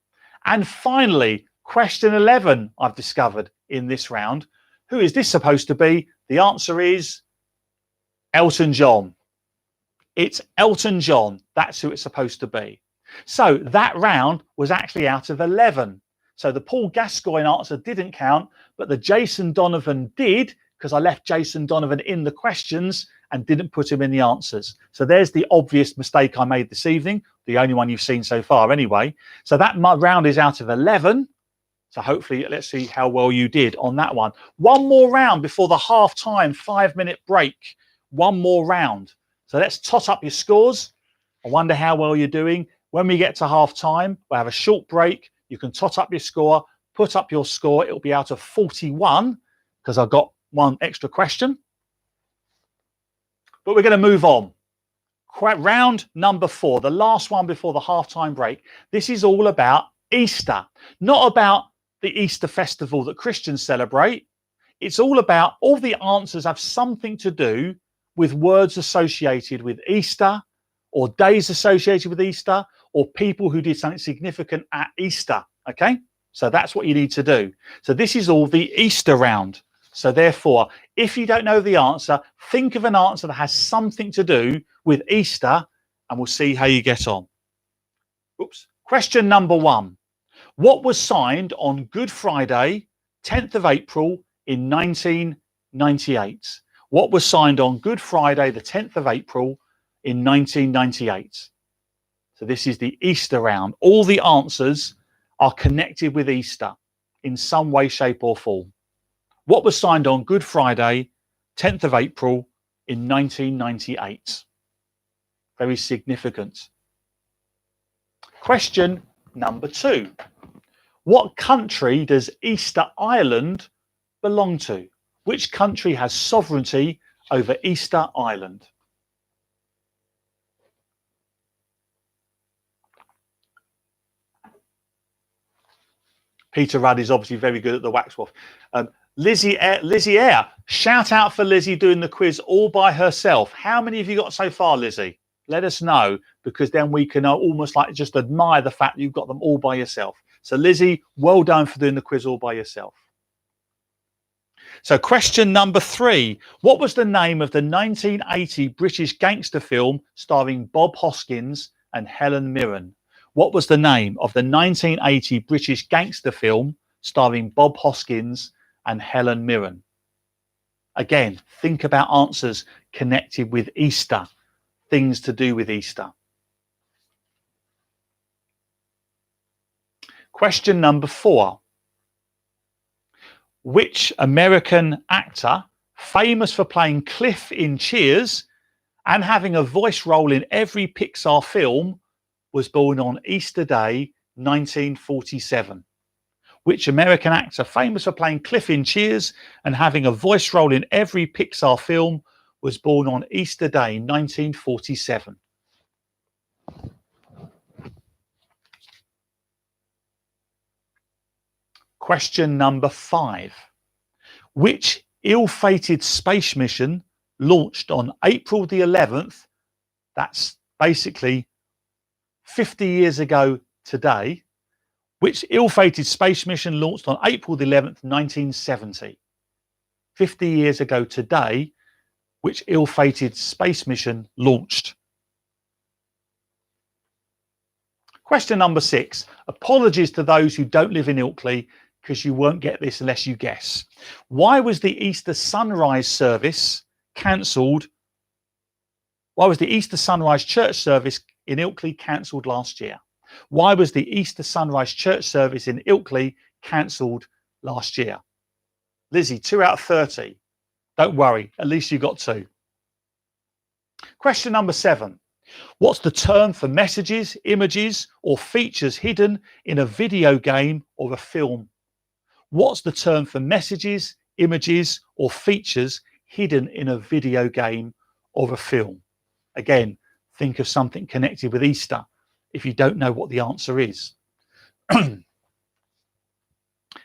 And finally, question 11 I've discovered in this round. Who is this supposed to be? The answer is Elton John. It's Elton John. That's who it's supposed to be. So that round was actually out of 11. So the Paul Gascoigne answer didn't count, but the Jason Donovan did, because I left Jason Donovan in the questions and didn't put him in the answers. So there's the obvious mistake I made this evening, the only one you've seen so far anyway. So that round is out of 11. So hopefully, let's see how well you did on that one. One more round before the half-time 5-minute break. One more round. So let's tot up your scores. I wonder how well you're doing. When we get to half-time, we'll have a short break. You can tot up your score, put up your score. It'll be out of 41 because I've got one extra question. But we're going to move on. Round number 4, the last one before the half-time break. This is all about Easter, not about the Easter festival that Christians celebrate. It's all about all the answers have something to do with words associated with Easter or days associated with Easter or people who did something significant at Easter. Okay, so that's what you need to do. So this is all the Easter round. So therefore, if you don't know the answer, think of an answer that has something to do with Easter and we'll see how you get on. Oops. Question number 1. What was signed on Good Friday, 10th of April in 1998? What was signed on Good Friday, the 10th of April in 1998? So this is the Easter round. All the answers are connected with Easter in some way, shape or form. What was signed on Good Friday, 10th of April in 1998? Very significant. Question number 2. What country does Easter Island belong to? Which country has sovereignty over Easter Island? Peter Rudd is obviously very good at the Waxwork. Lizzie Eyre, shout out for Lizzie doing the quiz all by herself. How many have you got so far, Lizzie? Let us know, because then we can almost like just admire the fact that you've got them all by yourself. So Lizzie, well done for doing the quiz all by yourself. So question number 3. What was the name of the 1980 British gangster film starring Bob Hoskins and Helen Mirren? What was the name of the 1980 British gangster film starring Bob Hoskins and Helen Mirren? Again, think about answers connected with Easter, things to do with Easter. Question number 4. Which American actor, famous for playing Cliff in Cheers and having a voice role in every Pixar film, was born on Easter Day, 1947? Which American actor, famous for playing Cliff in Cheers and having a voice role in every Pixar film, was born on Easter Day, 1947? Question number 5. Which ill-fated space mission launched on April the 11th, that's basically 50 years ago today, which ill-fated space mission launched on April the 11th, 1970? 50 years ago today, which ill-fated space mission launched? Question number 6. Apologies to those who don't live in Ilkley, because you won't get this unless you guess. Why was the Easter sunrise service cancelled Why was the Easter sunrise church service in Ilkley cancelled last year? Why was the Easter sunrise church service in Ilkley cancelled last year? Lizzie, 2 out of 30. Don't worry, at least you got 2. Question number 7. What's the term for messages, images, or features hidden in a video game or a film? What's the term for messages, images, or features hidden in a video game or a film? Again, think of something connected with Easter if you don't know what the answer is.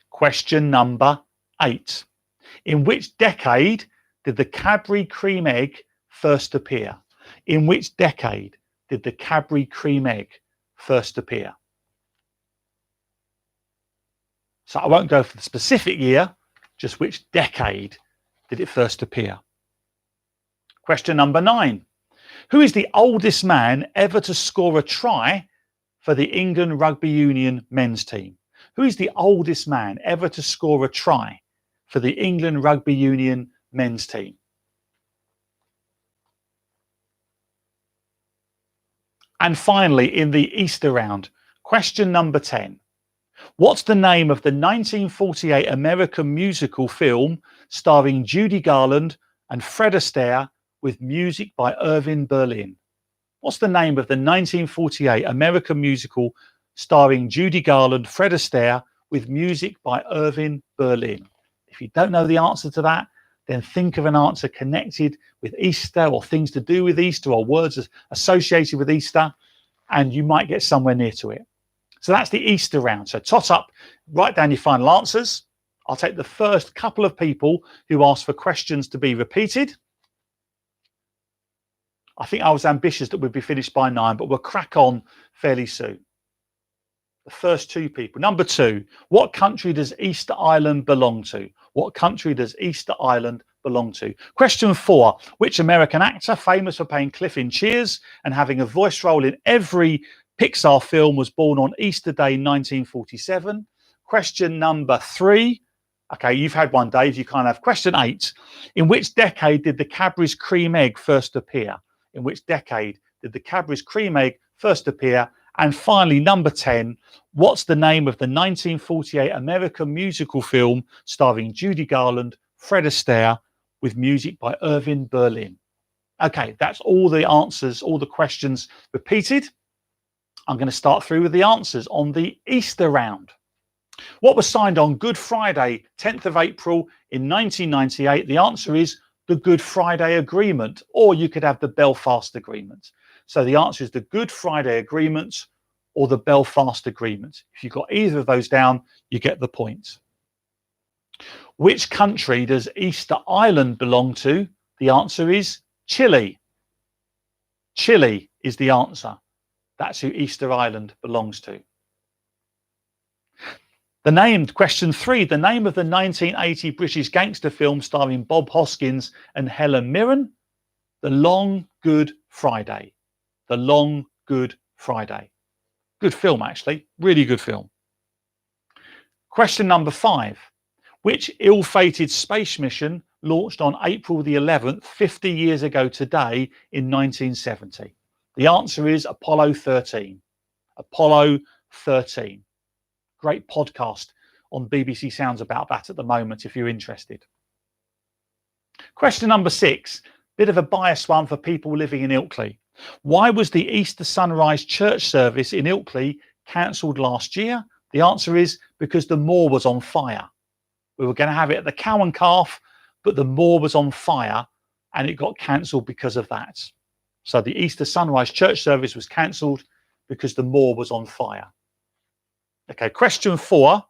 Question number 8. In which decade did the Cadbury cream egg first appear? In which decade did the Cadbury cream egg first appear? So I won't go for the specific year, just which decade did it first appear. Question number 9. Who is the oldest man ever to score a try for the England Rugby Union men's team? Who is the oldest man ever to score a try for the England Rugby Union men's team? And finally, in the Easter round, question number 10. What's the name of the 1948 American musical film starring Judy Garland and Fred Astaire with music by Irving Berlin? What's the name of the 1948 American musical starring Judy Garland, Fred Astaire with music by Irving Berlin? If you don't know the answer to that, then think of an answer connected with Easter or things to do with Easter or words associated with Easter, and you might get somewhere near to it. So that's the Easter round. So tot up, write down your final answers. I'll take the first couple of people who asked for questions to be repeated. I think I was ambitious that we'd be finished by 9, but we'll crack on fairly soon. The first 2 people. Number 2, what country does Easter Island belong to? What country does Easter Island belong to? Question 4, which American actor, famous for playing Cliff in Cheers and having a voice role in every Pixar film, was born on Easter Day 1947? Question number 3. Okay, you've had one, Dave. You can't have. Question 8. In which decade did the Cadbury's cream egg first appear? In which decade did the Cadbury's cream egg first appear? And finally, number 10. What's the name of the 1948 American musical film starring Judy Garland, Fred Astaire, with music by Irving Berlin? Okay, that's all the answers, all the questions repeated. I'm going to start through with the answers on the Easter round. What was signed on Good Friday, 10th of April in 1998? The answer is the Good Friday Agreement, or you could have the Belfast Agreement. So the answer is the Good Friday Agreement or the Belfast Agreement. If you've got either of those down, you get the point. Which country does Easter Island belong to? The answer is Chile. Chile is the answer. That's who Easter Island belongs to. The name, question 3, the name of the 1980 British gangster film starring Bob Hoskins and Helen Mirren? The Long Good Friday. The Long Good Friday. Good film, actually. Really good film. Question number 5. Which ill-fated space mission launched on April the 11th, 50 years ago today in 1970? The answer is Apollo 13. Apollo 13. Great podcast on BBC Sounds about that at the moment if you're interested. Question number 6. Bit of a biased one for people living in Ilkley. Why was the Easter sunrise church service in Ilkley cancelled last year? The answer is because the moor was on fire. We were going to have it at the Cow and Calf, but the moor was on fire and it got cancelled because of that. So the Easter sunrise church service was cancelled because the moor was on fire. Okay, question 4.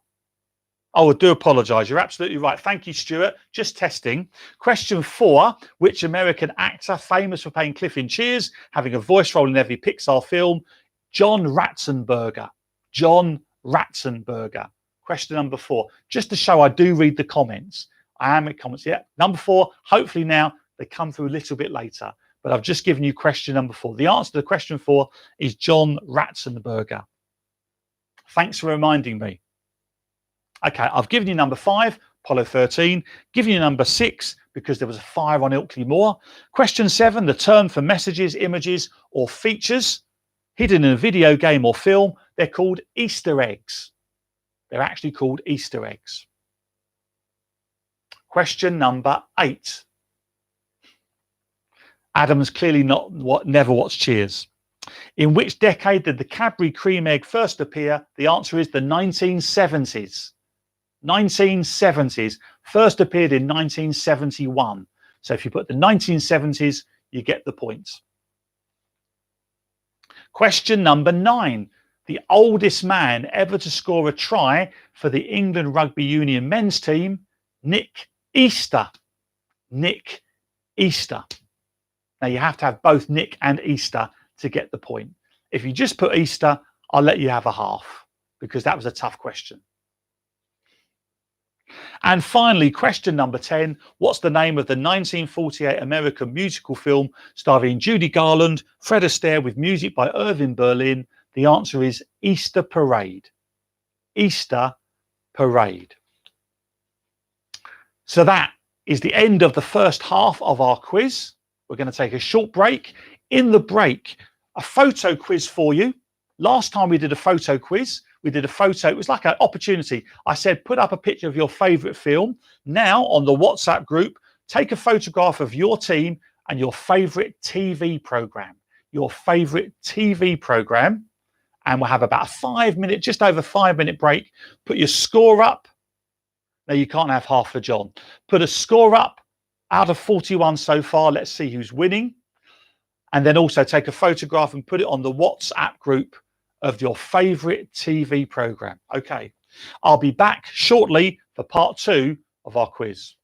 Oh, I do apologise. You're absolutely right. Thank you, Stuart. Just testing. Question 4. Which American actor, famous for playing Cliff in Cheers, having a voice role in every Pixar film? John Ratzenberger. John Ratzenberger. Question number 4. Just to show I do read the comments. I am at comments. Yeah. Number 4. Hopefully now they come through a little bit later. But I've just given you question number 4. The answer to question 4 is John Ratzenberger. Thanks for reminding me. Okay, I've given you number 5, Apollo 13. Given you number 6, because there was a fire on Ilkley Moor. Question 7, the term for messages, images, or features hidden in a video game or film, they're called Easter eggs. They're actually called Easter eggs. Question number 8. Adam's clearly never watched Cheers. In which decade did the Cadbury cream egg first appear? The answer is the 1970s. 1970s. First appeared in 1971. So if you put the 1970s, you get the points. Question number 9. The oldest man ever to score a try for the England Rugby Union men's team, Nick Easter. Nick Easter. Now you have to have both Nick and Easter to get the point. If you just put Easter, I'll let you have a half because that was a tough question. And finally, question number 10. What's the name of the 1948 American musical film starring Judy Garland, Fred Astaire with music by Irving Berlin? The answer is Easter Parade. Easter Parade. So that is the end of the first half of our quiz. We're going to take a short break. In the break, a photo quiz for you. Last time we did a photo quiz, it was like an opportunity. I said, put up a picture of your favorite film. Now on the WhatsApp group, take a photograph of your team and your favorite TV program. Your favorite TV program. And we'll have about a 5 minute, just over 5 minute break. Put your score up. Now you can't have half for John. Put a score up out of 41 so far. Let's see who's winning. And then also take a photograph and put it on the WhatsApp group of your favorite TV program. Okay, I'll be back shortly for part 2 of our quiz.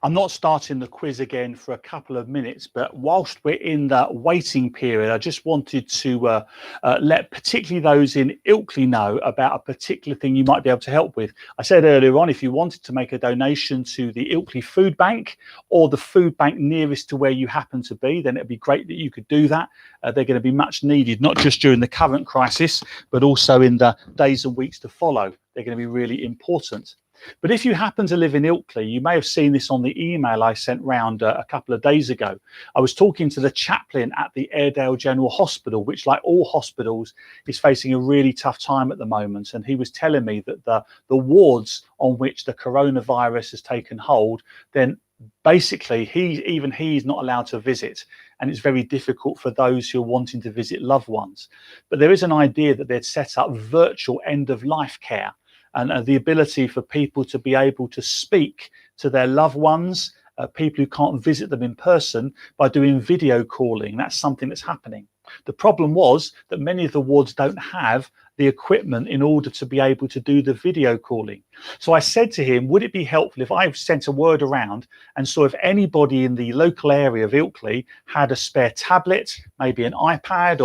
I'm not starting the quiz again for a couple of minutes, but whilst we're in that waiting period, I just wanted to let particularly those in Ilkley know about a particular thing you might be able to help with. I said earlier on, if you wanted to make a donation to the Ilkley Food Bank or the food bank nearest to where you happen to be, then it'd be great that you could do that. They're going to be much needed, not just during the current crisis, but also in the days and weeks to follow. They're going to be really important. But if you happen to live in Ilkley, you may have seen this on the email I sent round a couple of days ago. I was talking to the chaplain at the Airedale General Hospital, which, like all hospitals, is facing a really tough time at the moment. And he was telling me that the wards on which the coronavirus has taken hold, then basically he's not allowed to visit. And it's very difficult for those who are wanting to visit loved ones. But there is an idea that they'd set up virtual end-of-life care, and the ability for people to be able to speak to their loved ones, people who can't visit them in person, by doing video calling. That's something that's happening. The problem was that many of the wards don't have the equipment in order to be able to do the video calling. So I said to him, would it be helpful if I sent a word around and saw if anybody in the local area of Ilkley had a spare tablet, maybe an iPad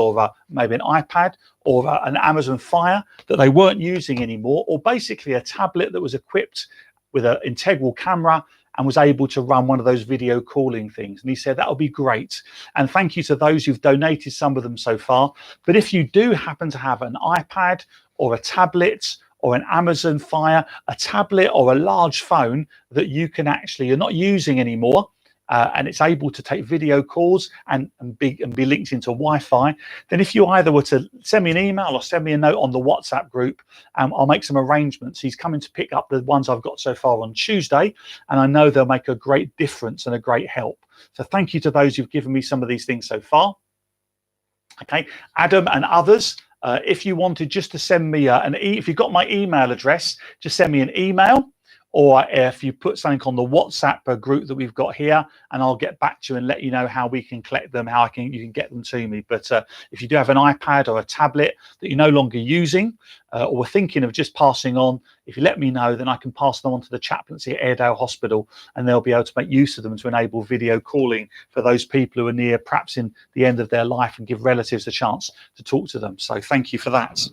or an Amazon Fire that they weren't using anymore, or basically a tablet that was equipped with an integral camera and was able to run one of those video calling things. And he said that would be great. And thank you to those who've donated some of them so far. But if you do happen to have an iPad or a tablet or an Amazon Fire, a tablet or a large phone that you're not using anymore, and it's able to take video calls and be linked into Wi-Fi, then if you either were to send me an email or send me a note on the WhatsApp group, I'll make some arrangements. He's coming to pick up the ones I've got so far on Tuesday, and I know they'll make a great difference and a great help. So thank you to those who've given me some of these things so far. Okay, Adam and others, if you wanted just to send me if you've got my email address, just send me an email. Or if you put something on the WhatsApp group that we've got here, and I'll get back to you and let you know how we can collect them, you can get them to me. But if you do have an iPad or a tablet that you're no longer using, or were thinking of just passing on, if you let me know, then I can pass them on to the chaplaincy at Airedale Hospital, and they'll be able to make use of them to enable video calling for those people who are near, perhaps in the end of their life, and give relatives a chance to talk to them. So thank you for that.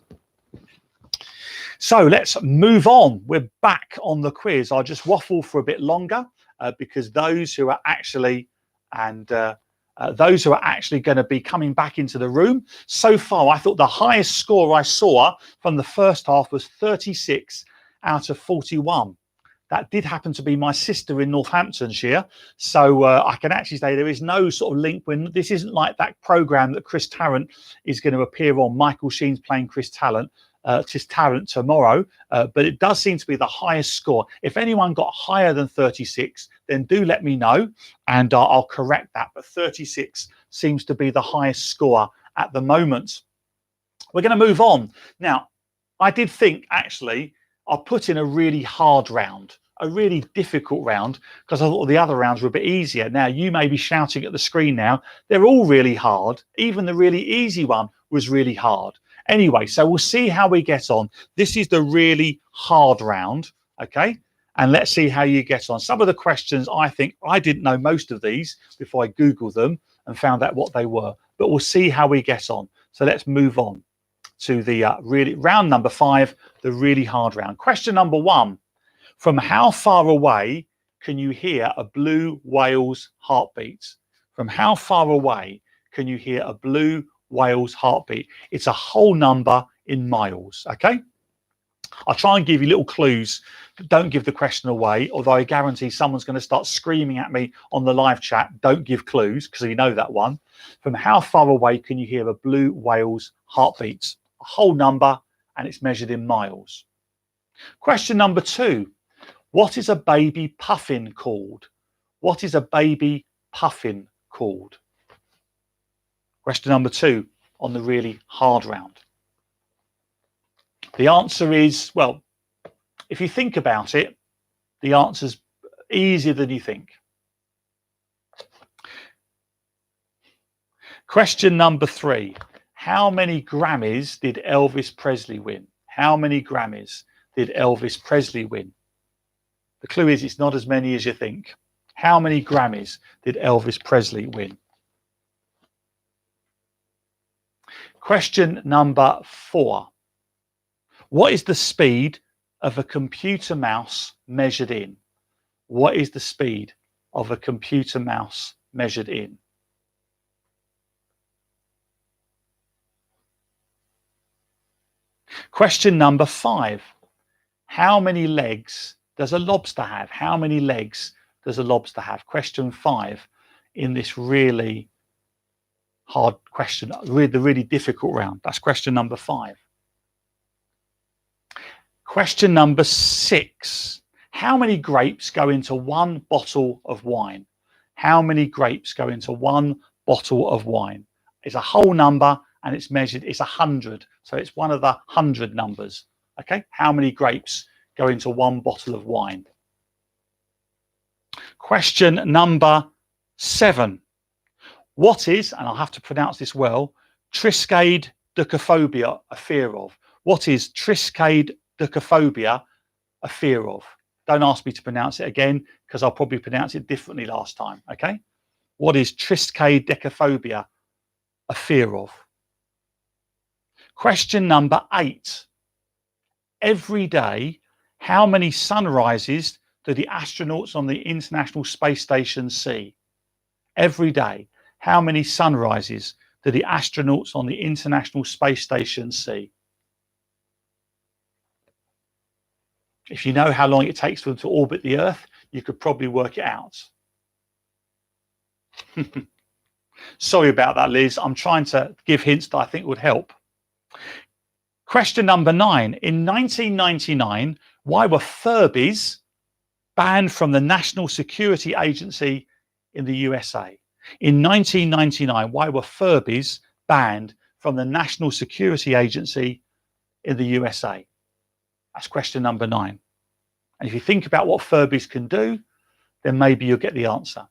So let's move on. We're back on the quiz. I'll just waffle for a bit longer because those who are actually going to be coming back into the room. So far, I thought the highest score I saw from the first half was 36 out of 41. That did happen to be my sister in Northamptonshire. So I can actually say there is no sort of link. When this isn't like that program that Chris Tarrant is going to appear on. Michael Sheen's playing Chris Tarrant tomorrow, but it does seem to be the highest score. If anyone got higher than 36, then do let me know and I'll correct that. But 36 seems to be the highest score at the moment. We're going to move on. Now, I did think actually I'll put in a really hard round, a really difficult round, because I thought the other rounds were a bit easier. Now, you may be shouting at the screen now, they're all really hard. Even the really easy one was really hard. Anyway, so we'll see how we get on. This is the really hard round, okay? And let's see how you get on. Some of the questions, I think, I didn't know most of these before I Googled them and found out what they were. But we'll see how we get on. So let's move on to the round number 5, the really hard round. Question number 1. From how far away can you hear a blue whale's heartbeat? From how far away can you hear a blue whale's heartbeat? It's a whole number in miles, okay? I'll try and give you little clues, but don't give the question away, although I guarantee someone's going to start screaming at me on the live chat, don't give clues, because you know that one. From how far away can you hear a blue whale's heartbeat? A whole number, and it's measured in miles. Question number 2. What is a baby puffin called? What is a baby puffin called? Question number 2 on the really hard round. The answer is, well, if you think about it, the answer's easier than you think. Question number 3. How many Grammys did Elvis Presley win? How many Grammys did Elvis Presley win? The clue is it's not as many as you think. How many Grammys did Elvis Presley win? Question number 4. What is the speed of a computer mouse measured in? What is the speed of a computer mouse measured in? Question number 5. How many legs does a lobster have? How many legs does a lobster have? Question 5 in this really hard question, the really difficult round. That's question number 5. Question number 6. How many grapes go into one bottle of wine? How many grapes go into one bottle of wine? It's a whole number and it's measured, it's 100. So it's one of the 100 numbers. Okay, how many grapes go into one bottle of wine? Question number 7. What is, and I'll have to pronounce this well, triskaidekaphobia a fear of? What is triskaidekaphobia a fear of? Don't ask me to pronounce it again because I'll probably pronounce it differently last time. Okay, what is triskaidekaphobia a fear of? Question number 8. Every day, how many sunrises do the astronauts on the International Space Station see? Every day, how many sunrises do the astronauts on the International Space Station see? If you know how long it takes for them to orbit the Earth, you could probably work it out. Sorry about that, Liz. I'm trying to give hints that I think would help. Question number 9. In 1999, why were Furbies banned from the National Security Agency in the USA? In 1999, why were Furbies banned from the National Security Agency in the USA? That's question number 9. And if you think about what Furbies can do, then maybe you'll get the answer.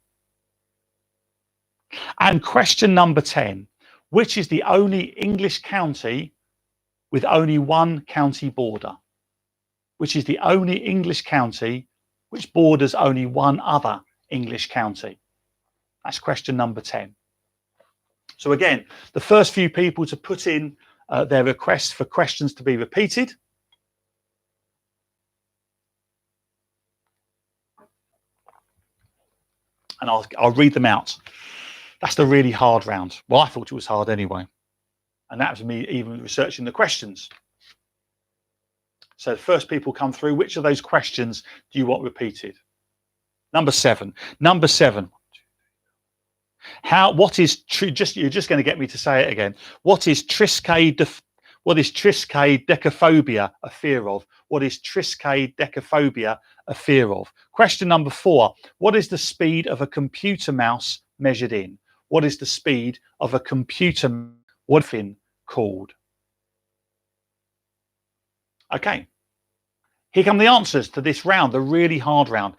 And question number 10. Which is the only English county with only one county border? Which is the only English county which borders only one other English county? That's question number 10. So again, the first few people to put in their requests for questions to be repeated. And I'll read them out. That's the really hard round. Well, I thought it was hard anyway. And that was me even researching the questions. So the first people come through. Which of those questions do you want repeated? Number 7. Number 7. What is you're just going to get me to say it again. What is triskaidekaphobia a fear of? What is triskaidekaphobia a fear of? Question number 4. What is the speed of a computer mouse measured in? What is the speed of a computer thing called? Okay. Here come the answers to this round, the really hard round.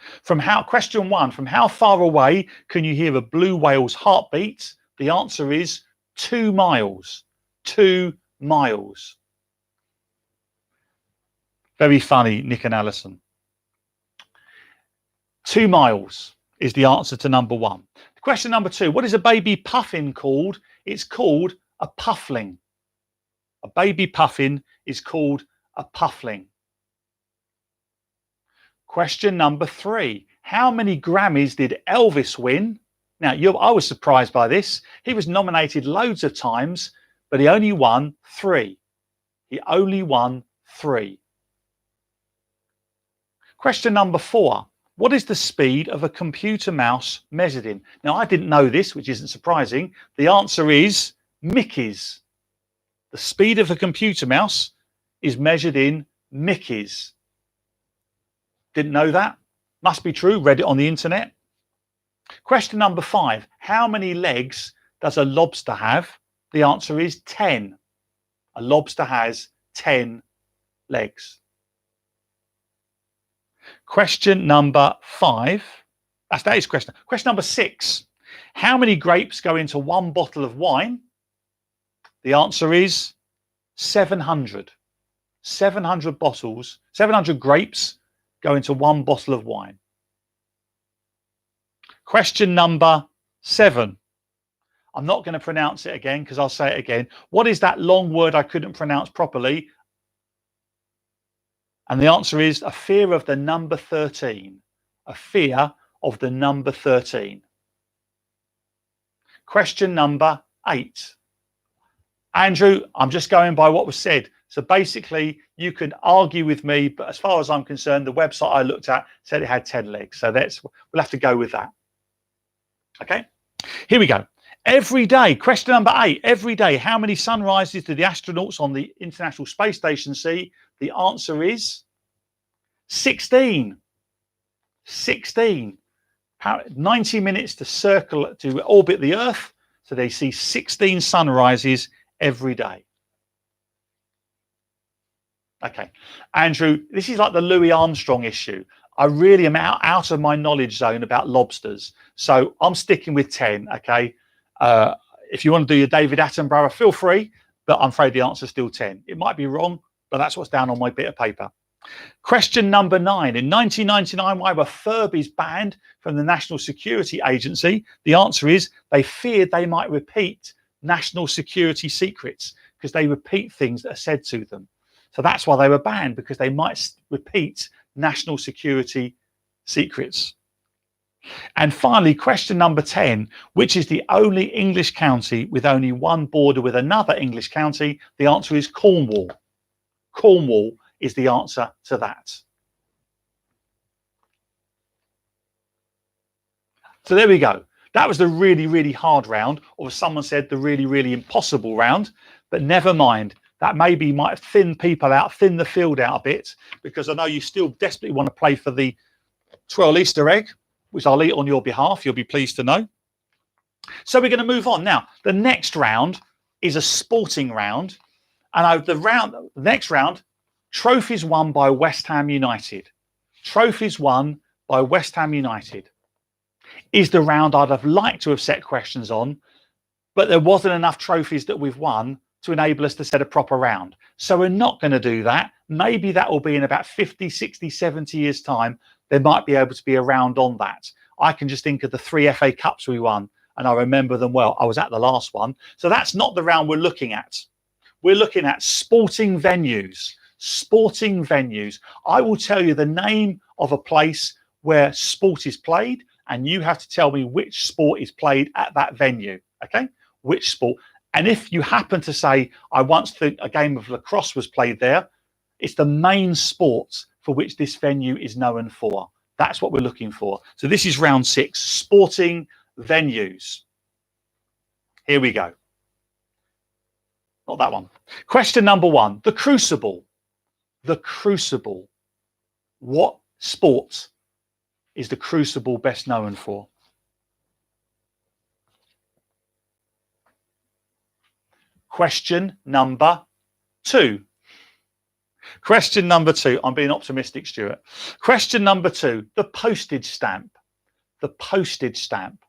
Question 1, from how far away can you hear a blue whale's heartbeat? The answer is 2 miles. 2 miles. Very funny, Nick and Alison. 2 miles is the answer to number 1. Question number 2, what is a baby puffin called? It's called a puffling. A baby puffin is called a puffling. Question number 3, how many Grammys did Elvis win? Now, I was surprised by this. He was nominated loads of times, but he only won 3. He only won 3. Question number 4, what is the speed of a computer mouse measured in? Now, I didn't know this, which isn't surprising. The answer is Mickeys. The speed of a computer mouse is measured in Mickeys. Didn't know that. Must be true. Read it on the internet. Question number 5. How many legs does a lobster have? The answer is 10. A lobster has 10 legs. Question number 5. That is question. Question number 6. How many grapes go into one bottle of wine? The answer is 700. 700 bottles, 700 grapes go into one bottle of wine. Question number 7. I'm not going to pronounce it again because I'll say it again. What is that long word I couldn't pronounce properly? And the answer is a fear of the number 13. A fear of the number 13. Question number 8. Andrew, I'm just going by what was said. So basically, you can argue with me, but as far as I'm concerned, the website I looked at said it had 10 legs. So we'll have to go with that. Okay, here we go. Every day, question number 8. Every day, how many sunrises do the astronauts on the International Space Station see? The answer is 16. 16. 90 minutes to orbit the Earth. So they see 16 sunrises every day. Okay, Andrew, this is like the Louis Armstrong issue. I really am out of my knowledge zone about lobsters. So I'm sticking with 10, okay? If you want to do your David Attenborough, feel free, but I'm afraid the answer is still 10. It might be wrong, but that's what's down on my bit of paper. Question number 9. In 1999, why were Furbies banned from the National Security Agency? The answer is they feared they might repeat national security secrets because they repeat things that are said to them. So that's why they were banned, because they might repeat national security secrets. And finally, question number 10, which is the only English county with only one border with another English county? The answer is Cornwall. Cornwall is the answer to that. So there we go. That was the really, really hard round, or as someone said, the really, really impossible round. But never mind. That maybe might thin people out, thin the field out a bit, because I know you still desperately want to play for the Twirl Easter egg, which I'll eat on your behalf. You'll be pleased to know. So we're going to move on. Now, the next round is a sporting round. And the next round, trophies won by West Ham United. Trophies won by West Ham United is the round I'd have liked to have set questions on, but there wasn't enough trophies that we've won to enable us to set a proper round. So we're not going to do that. Maybe that will be in about 50, 60, 70 years' time. There might be able to be a round on that. I can just think of the 3 FA Cups we won, and I remember them well. I was at the last one. So that's not the round we're looking at. We're looking at sporting venues. Sporting venues. I will tell you the name of a place where sport is played, and you have to tell me which sport is played at that venue. Okay? Which sport. And if you happen to say, I once think a game of lacrosse was played there, it's the main sport for which this venue is known for. That's what we're looking for. So this is round 6, sporting venues. Here we go. Not that one. Question number 1, the Crucible. The Crucible. What sport is the Crucible best known for? Question number 2. Question number 2. I'm being optimistic, Stuart. Question number 2. The postage stamp. The postage stamp.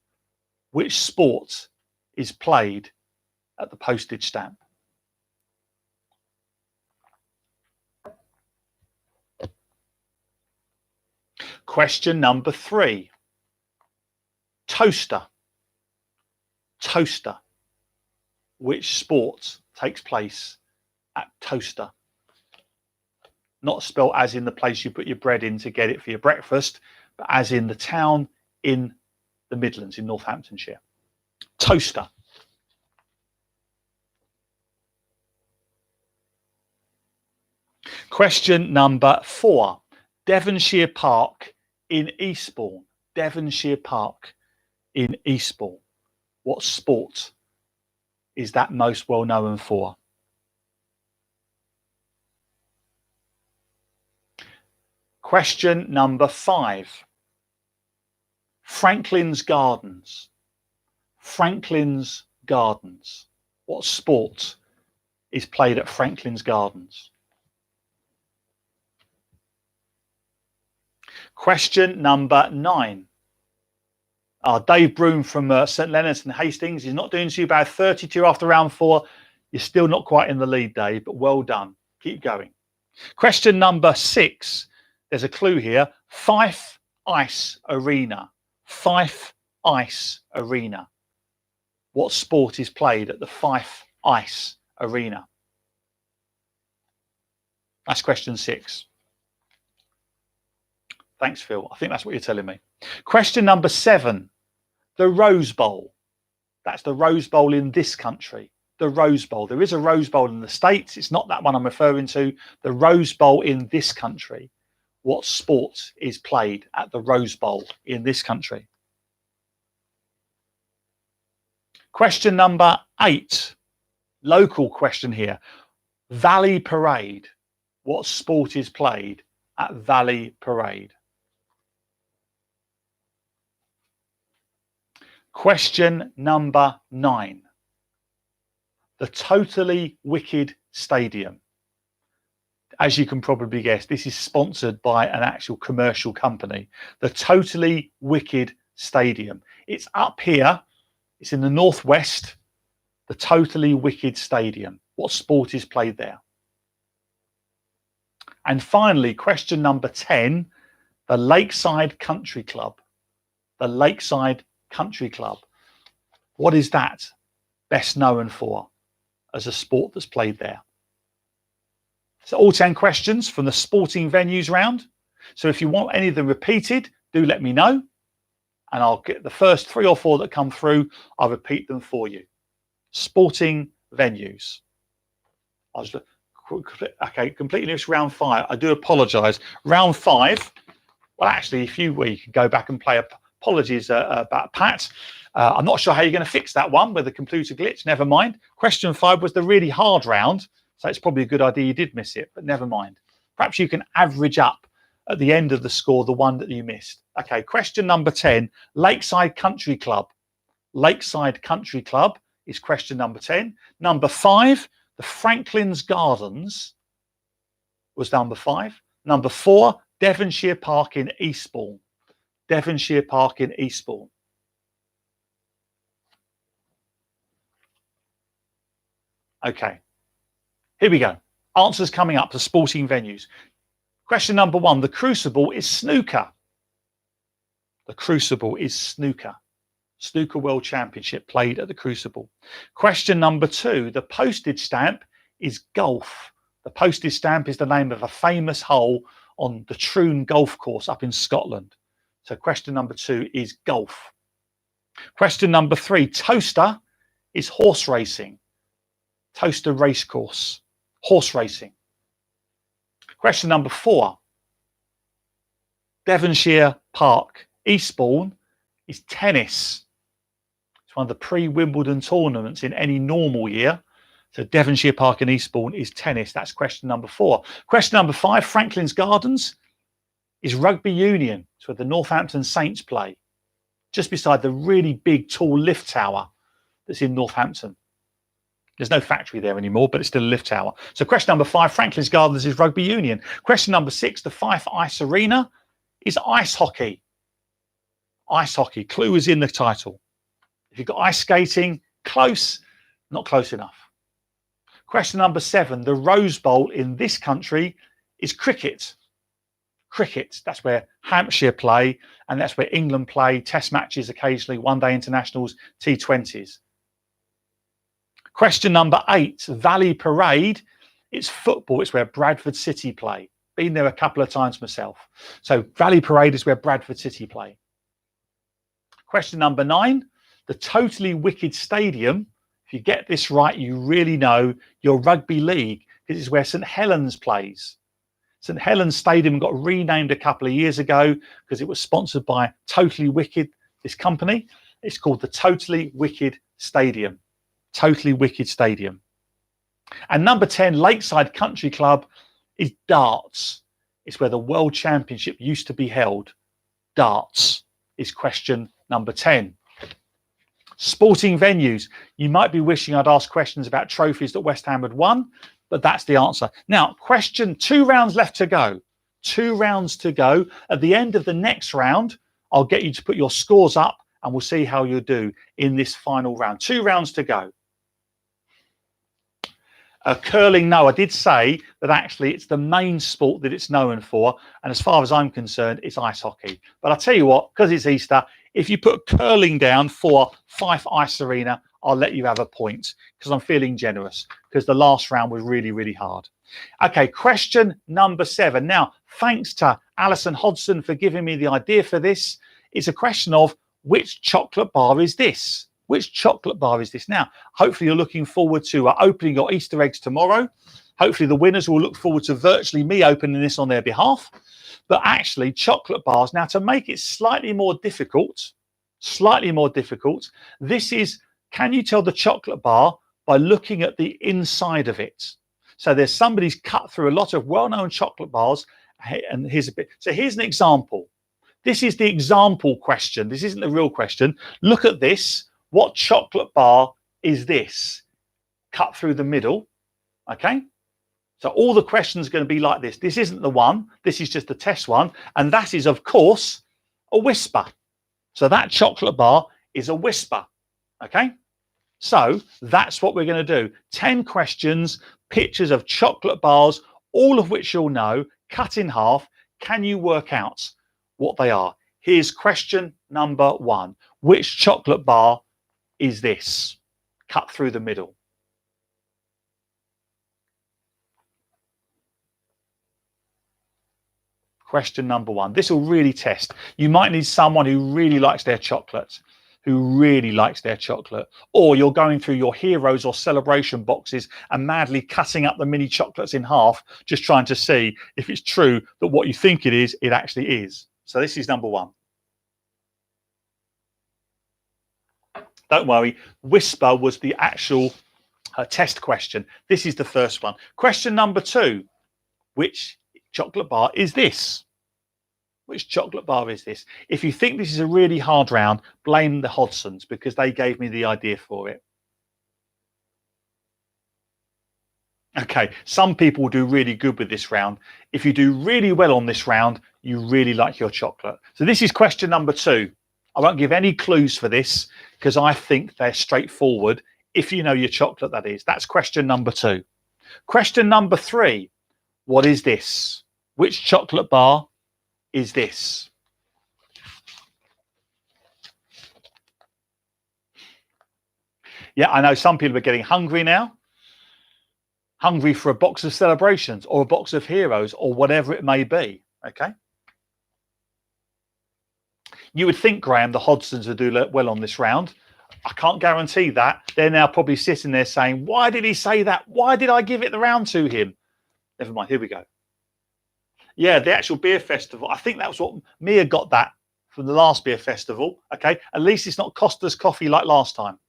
Which sport is played at the postage stamp? Question number 3. Toaster. Toaster. Which sport takes place at Toaster? Not spelled as in the place you put your bread in to get it for your breakfast, but as in the town in the Midlands, in Northamptonshire. Toaster. Question number 4. Devonshire Park in Eastbourne. Devonshire Park in Eastbourne. What sport is that most well known for? Question number 5. Franklin's Gardens. Franklin's Gardens. What sport is played at Franklin's Gardens? Question number 9. Dave Broom from St Leonard's and Hastings. He's not doing too bad. 32 after round 4. You're still not quite in the lead, Dave, but well done. Keep going. Question number 6. There's a clue here. Fife Ice Arena. Fife Ice Arena? What sport is played at the Fife Ice Arena? That's question 6. Thanks, Phil. I think that's what you're telling me. Question number 7, the Rose Bowl. That's the Rose Bowl in this country. The Rose Bowl. There is a Rose Bowl in the States. It's not that one I'm referring to. The Rose Bowl in this country. What sport is played at the Rose Bowl in this country? Question number 8, local question here. Valley Parade. What sport is played at Valley Parade? Question number 9. The Totally Wicked Stadium. As you can probably guess, this is sponsored by an actual commercial company. The Totally Wicked Stadium. It's up here. It's in the northwest. The Totally Wicked Stadium. What sport is played there? And finally, question number 10, the Lakeside Country Club. The Lakeside Country Club. What is that best known for as a sport that's played there? So all 10 questions from the sporting venues round. So if you want any of them repeated, do let me know. And I'll get the first 3 or 4 that come through, I'll repeat them for you. Sporting venues. Okay, completely missed round 5. I do apologise. Round 5. Well, actually, if you could go back and play. Apologies about Pat. I'm not sure how you're going to fix that one with the computer glitch. Never mind. Question 5 was the really hard round, so it's probably a good idea you did miss it. But never mind. Perhaps you can average up at the end of the score the one that you missed. Okay. Question number 10. Lakeside Country Club. Lakeside Country Club is question number 10. Number 5. The Franklin's Gardens was number 5. Number 4, Devonshire Park in Eastbourne. Devonshire Park in Eastbourne. Okay, here we go. Answers coming up for sporting venues. Question number 1, the Crucible is snooker. The Crucible is snooker. Snooker World Championship played at the Crucible. Question number 2, the postage stamp is golf. The postage stamp is the name of a famous hole on the Troon golf course up in Scotland. So question number 2 is golf. Question number 3, Toaster is horse racing. Toaster racecourse, horse racing. Question number 4, Devonshire Park, Eastbourne is tennis. One of the pre-Wimbledon tournaments in any normal year. So Devonshire Park in Eastbourne is tennis. That's question number 4. Question number 5, Franklin's Gardens is rugby union. It's where the Northampton Saints play. Just beside the really big tall lift tower that's in Northampton. There's no factory there anymore, but it's still a lift tower. So question number 5, Franklin's Gardens is rugby union. Question number 6, the Fife Ice Arena is ice hockey. Ice hockey. Clue is in the title. If you've got ice skating, close, not close enough. Question number 7, the Rose Bowl in this country is cricket. Cricket, that's where Hampshire play, and that's where England play test matches occasionally, one-day internationals, T20s. Question number 8, Valley Parade, it's football. It's where Bradford City play. Been there a couple of times myself. So Valley Parade is where Bradford City play. Question number 9, the Totally Wicked Stadium. If you get this right, you really know your rugby league. This is where St Helens plays. St Helens Stadium got renamed a couple of years ago because it was sponsored by Totally Wicked, this company. It's called the Totally Wicked Stadium. Totally Wicked Stadium. And number 10, Lakeside Country Club is darts. It's where the World Championship used to be held. Darts is question number 10. Sporting venues. You might be wishing I'd asked questions about trophies that West Ham had won, but that's the answer. Now, question 2 rounds left to go. 2 rounds to go. At the end of the next round, I'll get you to put your scores up and we'll see how you do in this final round. 2 rounds to go. Curling, no, I did say that actually it's the main sport that it's known for. And as far as I'm concerned, it's ice hockey. But I'll tell you what, because it's Easter, If you put curling down for Fife Ice Arena, I'll let you have a point because I'm feeling generous because the last round was really, really hard. Okay, question number 7. Now, thanks to Alison Hodgson for giving me the idea for this. It's a question of which chocolate bar is this? Which chocolate bar is this? Now, hopefully you're looking forward to opening your Easter eggs tomorrow. Hopefully the winners will look forward to virtually me opening this on their behalf. But actually, chocolate bars, now to make it slightly more difficult, this is, can you tell the chocolate bar by looking at the inside of it? So there's somebody's cut through a lot of well-known chocolate bars, and here's a bit. So here's an example. This is the example question. This isn't the real question. Look at this. What chocolate bar is this? Cut through the middle, okay? So all the questions are going to be like this. This isn't the one. This is just the test one. And that is, of course, a Whisper. So that chocolate bar is a Whisper, okay? So that's what we're going to do. 10 questions, pictures of chocolate bars, all of which you'll know, cut in half. Can you work out what they are? Here's question number 1. Which chocolate bar is this? Cut through the middle. Question number 1. This will really test. You might need someone who really likes their chocolate, or you're going through your heroes or celebration boxes and madly cutting up the mini chocolates in half, just trying to see if it's true that what you think it is, it actually is. So this is number 1. Don't worry, Whisper was the actual test question. This is the first one. Question number 2. Which chocolate bar is this? Which chocolate bar is this? If you think this is a really hard round, blame the Hodgsons because they gave me the idea for it. Okay, some people do really good with this round. If you do really well on this round, you really like your chocolate. So this is question number 2. I won't give any clues for this because I think they're straightforward. If you know your chocolate, that is. That's question number 2. Question number 3. What is this? Which chocolate bar is this? Yeah, I know some people are getting hungry now. Hungry for a box of celebrations or a box of heroes or whatever it may be. Okay. You would think, Graham, the Hodgsons would do well on this round. I can't guarantee that. They're now probably sitting there saying, why did he say that? Why did I give it the round to him? Never mind. Here we go. Yeah, the actual beer festival. I think that was what Mia got that from the last beer festival. Okay, at least it's not cost us coffee like last time.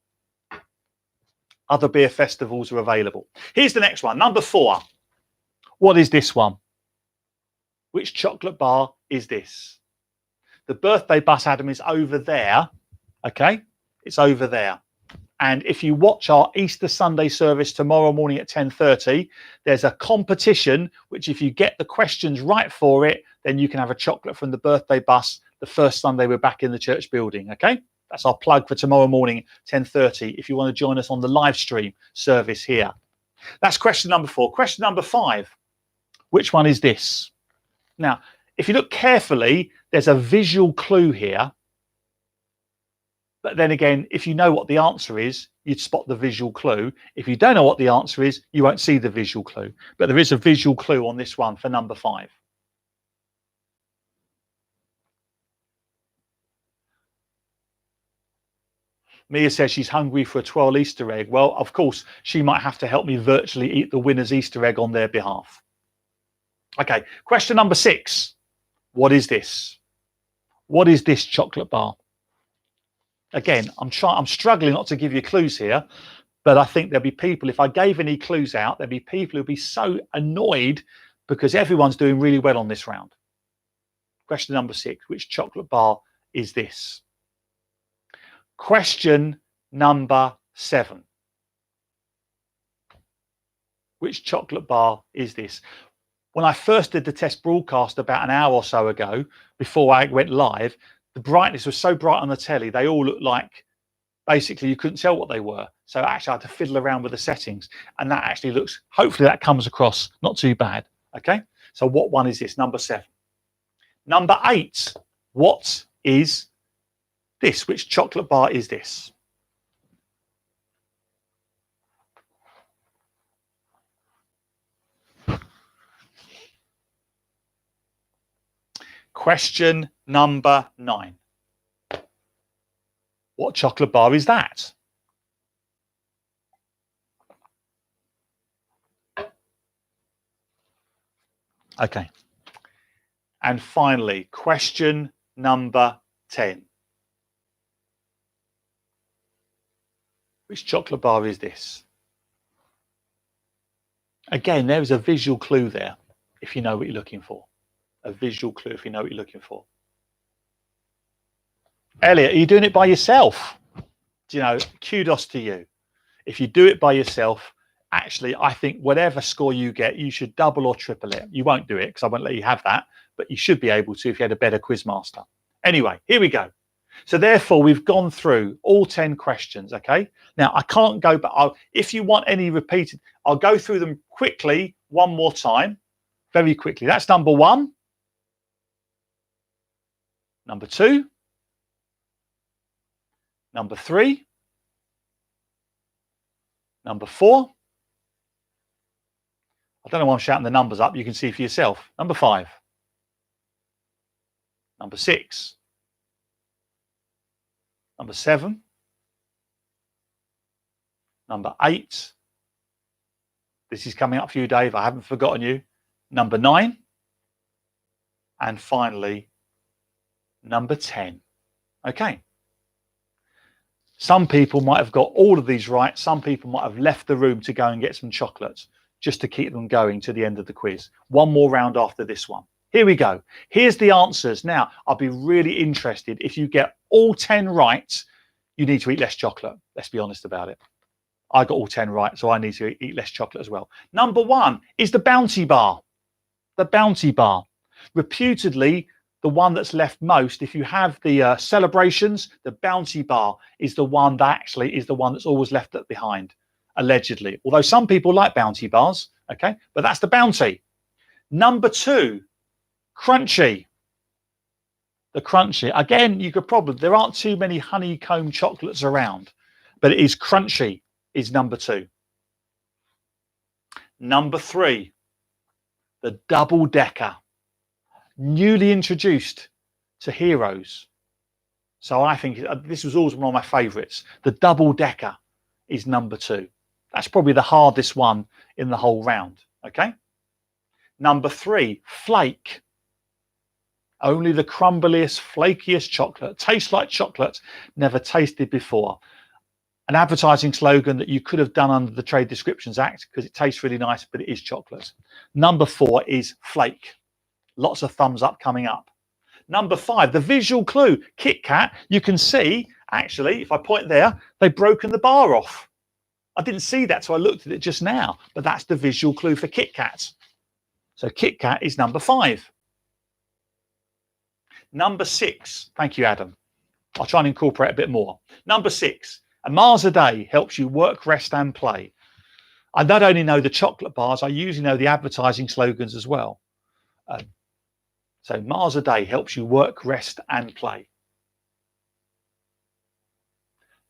Other beer festivals are available. Here's the next one, number 4. What is this one? Which chocolate bar is this? The birthday bus, Adam, is over there. Okay, it's over there. And if you watch our Easter Sunday service tomorrow morning at 10:30, there's a competition, which if you get the questions right for it, then you can have a chocolate from the birthday bus the first Sunday we're back in the church building. Okay, that's our plug for tomorrow morning, 10:30, if you want to join us on the live stream service here. That's question number 4. Question number 5. Which one is this? Now, if you look carefully, there's a visual clue here. But then again, if you know what the answer is, you'd spot the visual clue. If you don't know what the answer is, you won't see the visual clue. But there is a visual clue on this one for number 5. Mia says she's hungry for a twirl Easter egg. Well, of course, she might have to help me virtually eat the winner's Easter egg on their behalf. Okay, question number 6. What is this? What is this chocolate bar? Again, I'm struggling not to give you clues here, but I think there'll be people, if I gave any clues out, there'll be people who'll be so annoyed because everyone's doing really well on this round. Question number 6, which chocolate bar is this? Question number 7. Which chocolate bar is this? When I first did the test broadcast about an hour or so ago, before I went live, the brightness was so bright on the telly, they all looked like, basically you couldn't tell what they were. So actually I had to fiddle around with the settings, and that actually looks, hopefully that comes across not too bad. Okay, so what one is this? Number 7. Number 8, what is this. Which chocolate bar is this? Question number 9. What chocolate bar is that? Okay. And finally, question number 10. Which chocolate bar is this? Again, there is a visual clue there if you know what you're looking for. A visual clue if you know what you're looking for. Elliot, are you doing it by yourself? You know, kudos to you. If you do it by yourself, actually, I think whatever score you get, you should double or triple it. You won't do it because I won't let you have that, but you should be able to if you had a better quiz master. Anyway, here we go. So therefore, we've gone through all 10 questions, okay? Now, I can't go, but if you want any repeated, I'll go through them quickly one more time, very quickly. That's number 1. Number 2. Number 3. Number 4. I don't know why I'm shouting the numbers up. You can see for yourself. Number 5. Number 6. Number 7. Number 8. This is coming up for you, Dave. I haven't forgotten you. Number 9. And finally, number 10. Okay. Some people might have got all of these right. Some people might have left the room to go and get some chocolates just to keep them going to the end of the quiz. One more round after this one. Here we go. Here's the answers. Now, I'll be really interested. If you get all 10 right, you need to eat less chocolate. Let's be honest about it. I got all 10 right, so I need to eat less chocolate as well. Number 1 is the Bounty Bar. The Bounty Bar. Reputedly, the one that's left most, if you have the celebrations, the Bounty Bar is the one that actually is the one that's always left behind, allegedly. Although some people like Bounty Bars, okay? But that's the Bounty. Number 2, Crunchy. The Crunchy. Again, you could probably, there aren't too many honeycomb chocolates around, but it is Crunchy is number 2. Number 3, the Double Decker. Newly introduced to Heroes. So I think this was always one of my favorites. The Double Decker is number 2. That's probably the hardest one in the whole round. Okay. Number 3, Flake. Only the crumbliest, flakiest chocolate. Tastes like chocolate never tasted before. An advertising slogan that you could have done under the Trade Descriptions Act because it tastes really nice, but it is chocolate. Number 4 is Flake. Lots of thumbs up coming up. Number 5, the visual clue, Kit Kat. You can see, actually, if I point there, they've broken the bar off. I didn't see that, so I looked at it just now. But that's the visual clue for Kit Kat. So Kit Kat is number 5. Number 6, thank you, Adam. I'll try and incorporate a bit more. Number 6, a Mars a day helps you work, rest, and play. I not only know the chocolate bars, I usually know the advertising slogans as well. So Mars a day helps you work, rest, and play.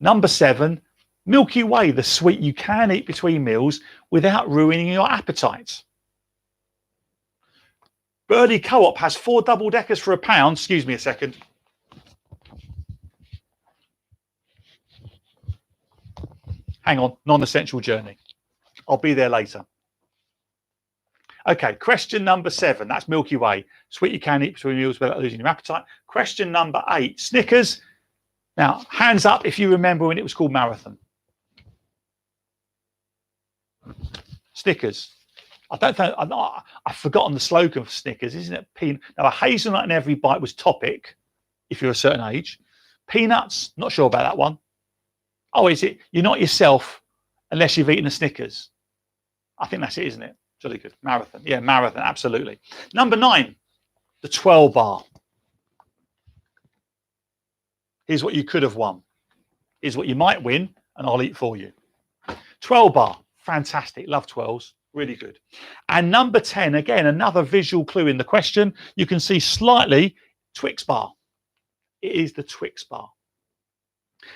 Number 7, Milky Way, the sweet you can eat between meals without ruining your appetite. Burley Co-op has 4 double deckers for £1. Excuse me a second. Hang on, non-essential journey. I'll be there later. Okay, question number 7. That's Milky Way. Sweet you can eat between meals without losing your appetite. Question number 8. Snickers. Now, hands up if you remember when it was called Marathon. Snickers. I don't think I've forgotten the slogan for Snickers, isn't it? Peanut. Now, a hazelnut in every bite was Topic, if you're a certain age. Peanuts, not sure about that one. Oh, is it? You're not yourself unless you've eaten a Snickers. I think that's it, isn't it? Jolly good. Marathon. Yeah, Marathon, absolutely. Number 9, the 12 bar. Here's what you could have won. Here's what you might win, and I'll eat for you. 12 bar. Fantastic. Love 12s. Really good. And number 10, again, another visual clue in the question. You can see slightly Twix bar. It is the Twix bar.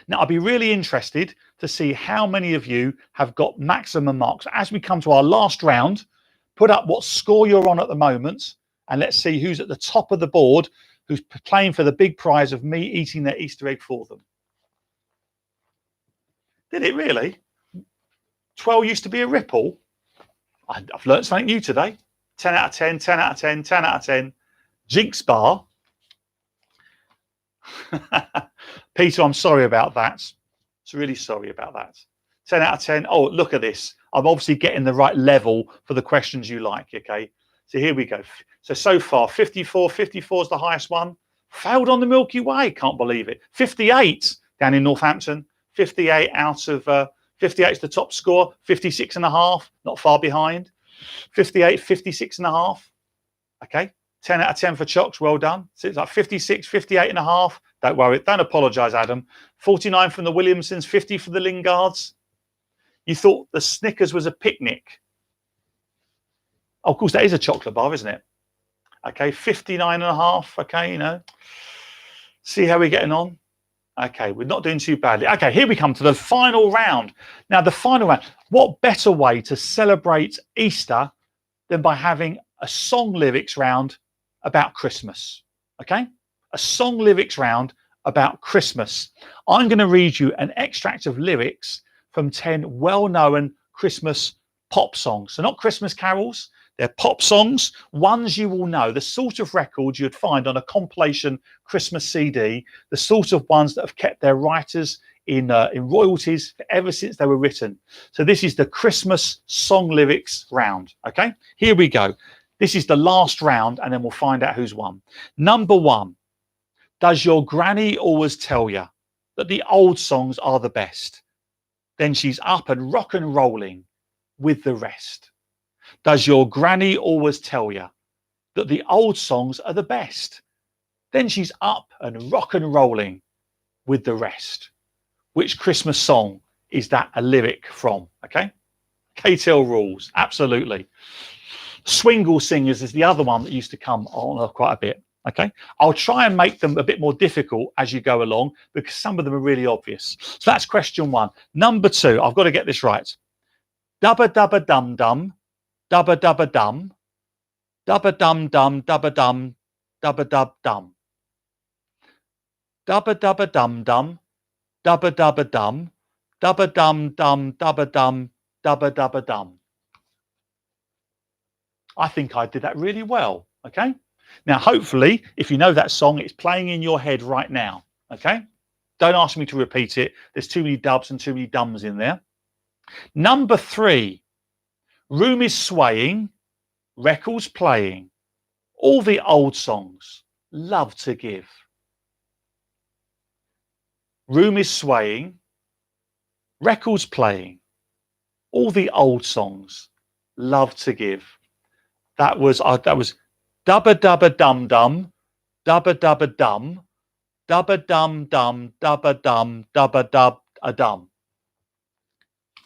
Now, I'd be really interested to see how many of you have got maximum marks. As we come to our last round, put up what score you're on at the moment, and let's see who's at the top of the board, who's playing for the big prize of me eating their Easter egg for them. Did it really? 12 used to be a ripple. I've learned something new today. 10 out of 10, 10 out of 10, 10 out of 10. Jinx bar. Peter, I'm sorry about that. It's really sorry about that. 10 out of 10. Oh, look at this. I'm obviously getting the right level for the questions you like, okay? So here we go. So far, 54. 54 is the highest one. Failed on the Milky Way. Can't believe it. 58 down in Northampton. 58 out of 58 is the top score. 56 and a half, not far behind. 58, 56 and a half. Okay. 10 out of 10 for Chocks. Well done. So it's like 56, 58 and a half. Don't worry. Don't apologise, Adam. 49 from the Williamsons, 50 for the Lingards. You thought the Snickers was a picnic. Oh, of course, that is a chocolate bar, isn't it? Okay. 59 and a half. Okay. You know, see how we're getting on. Okay, we're not doing too badly. Okay, here we come to the final round. Now, the final round, what better way to celebrate Easter than by having a song lyrics round about Christmas? Okay, a song lyrics round about Christmas. I'm going to read you an extract of lyrics from 10 well-known Christmas pop songs. So not Christmas carols, they're pop songs, ones you will know, the sort of records you'd find on a compilation Christmas CD, the sort of ones that have kept their writers in royalties ever since they were written. So this is the Christmas song lyrics round. Okay, here we go. This is the last round, and then we'll find out who's won. Number 1, does your granny always tell you that the old songs are the best? Then she's up and rock and rolling with the rest. Does your granny always tell you that the old songs are the best? Then she's up and rock and rolling with the rest. Which Christmas song is that a lyric from? Okay, KTEL rules, absolutely. Swingle Singers is the other one that used to come on quite a bit. Okay, I'll try and make them a bit more difficult as you go along because some of them are really obvious. So that's question 1. Number 2, I've got to get this right. Dubba dubba dum dum. Dubba dubba dum, dubba dum dum, dubba dum, dubba dub dum. Dubba dubba dum dum, dubba dubba dum, dubba dum dum, dubba dum, dubba dubba dum. I think I did that really well. Okay. Now, hopefully, if you know that song, it's playing in your head right now. Okay. Don't ask me to repeat it. There's too many dubs and too many dums in there. Number 3. Room is swaying, records playing, all the old songs, love to give. Room is swaying, records playing, all the old songs, love to give. That was dubba dubba dum dum, dubba dubba dum, dubba dum dum, dubba dum, dubba dub a dum.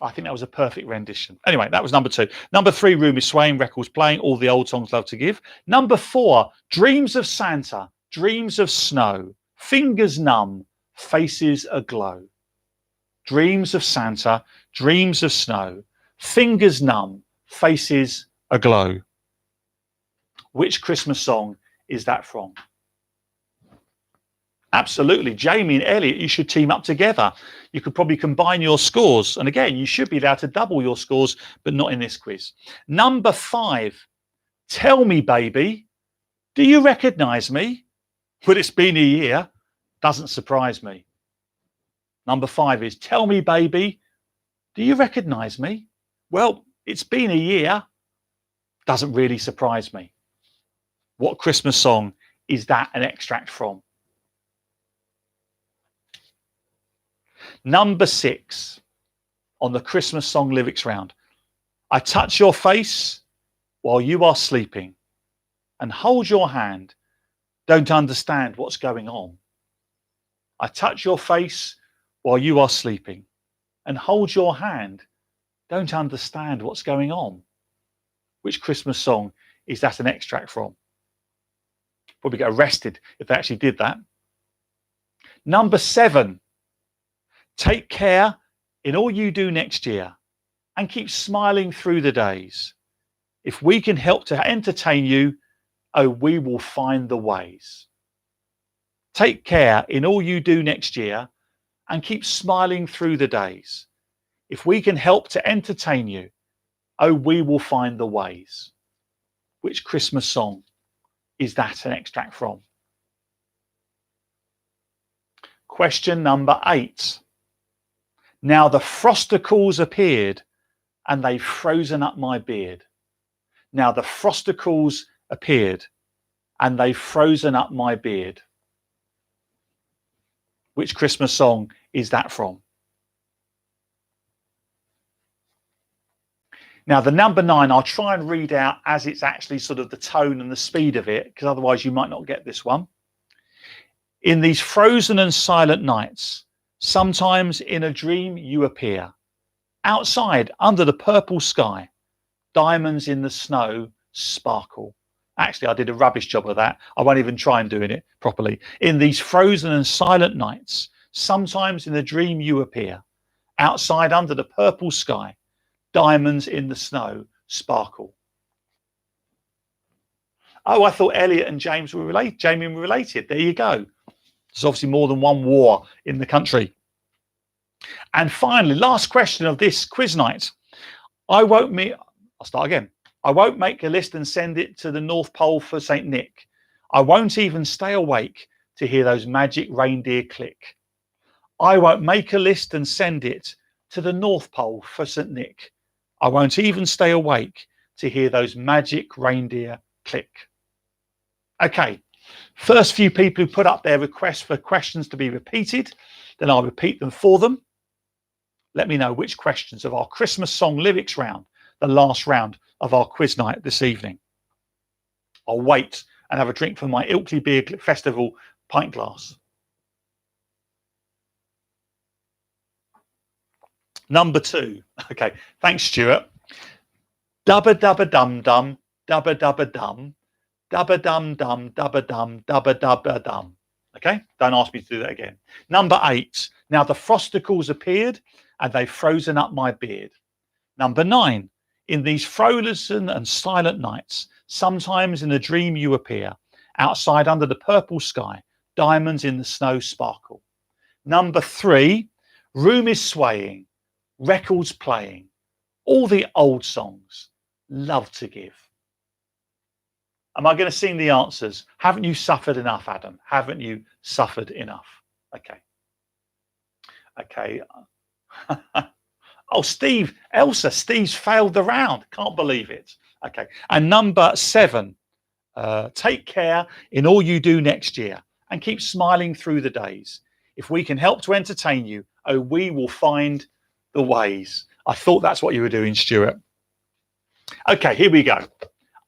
I think that was a perfect rendition. Anyway, that was number 2. Number 3, Room is swaying, records playing, all the old songs love to give. Number 4, Dreams of Santa, dreams of snow, fingers numb, faces aglow. Dreams of Santa, dreams of snow, fingers numb, faces aglow. Which Christmas song is that from? Absolutely. Jamie and Elliot, you should team up together. You could probably combine your scores. And again, you should be allowed to double your scores, but not in this quiz. Number 5, tell me, baby, do you recognize me? But it's been a year. Doesn't surprise me. Number 5 is, tell me, baby, do you recognize me? Well, it's been a year. Doesn't really surprise me. What Christmas song is that an extract from? Number 6 on the Christmas song lyrics round. I touch your face while you are sleeping and hold your hand. Don't understand what's going on. I touch your face while you are sleeping and hold your hand. Don't understand what's going on. Which Christmas song is that an extract from? Probably get arrested if they actually did that. Number 7. Take care in all you do next year and keep smiling through the days. If we can help to entertain you, oh, we will find the ways. Take care in all you do next year and keep smiling through the days. If we can help to entertain you, oh, we will find the ways. Which Christmas song is that an extract from? Question number 8. Now the frosticles appeared and they've frozen up my beard. Now the frosticles appeared and they've frozen up my beard. Which Christmas song is that from? Now the number 9, I'll try and read out as it's actually sort of the tone and the speed of it, because otherwise you might not get this one. In these frozen and silent nights, sometimes in a dream you appear. Outside under the purple sky, diamonds in the snow sparkle. Actually, I did a rubbish job of that. I won't even try and doing it properly. In these frozen and silent nights, sometimes in a dream you appear. Outside under the purple sky, diamonds in the snow sparkle. Oh, I thought Elliot and James were related. Jamie were related. There you go. There's obviously more than one war in the country. And finally, last question of this quiz night. I'll start again. I won't make a list and send it to the North Pole for St. Nick. I won't even stay awake to hear those magic reindeer click. I won't make a list and send it to the North Pole for St. Nick. I won't even stay awake to hear those magic reindeer click. Okay, first few people who put up their requests for questions to be repeated, then I'll repeat them for them. Let me know which questions of our Christmas song lyrics round, the last round of our quiz night this evening. I'll wait and have a drink from my Ilkley Beer Festival pint glass. Number 2. Okay, thanks, Stuart. Dubba dubba dum dum, dubba dubba dum, dubba dum dum, dubba dum, dubba dubba dum. Okay, don't ask me to do that again. Number 8. Now the frosticles appeared and they've frozen up my beard. Number 9. In these frozen and silent nights, sometimes in a dream you appear. Outside under the purple sky, diamonds in the snow sparkle. Number 3. Room is swaying, records playing, all the old songs, love to give. Am I going to sing the answers? Haven't you suffered enough, Adam? Haven't you suffered enough? Okay. Okay. Oh, Steve, Elsa, Steve's failed the round. Can't believe it. Okay. And number 7, take care in all you do next year and keep smiling through the days. If we can help to entertain you, oh, we will find the ways. I thought that's what you were doing, Stuart. Okay, here we go.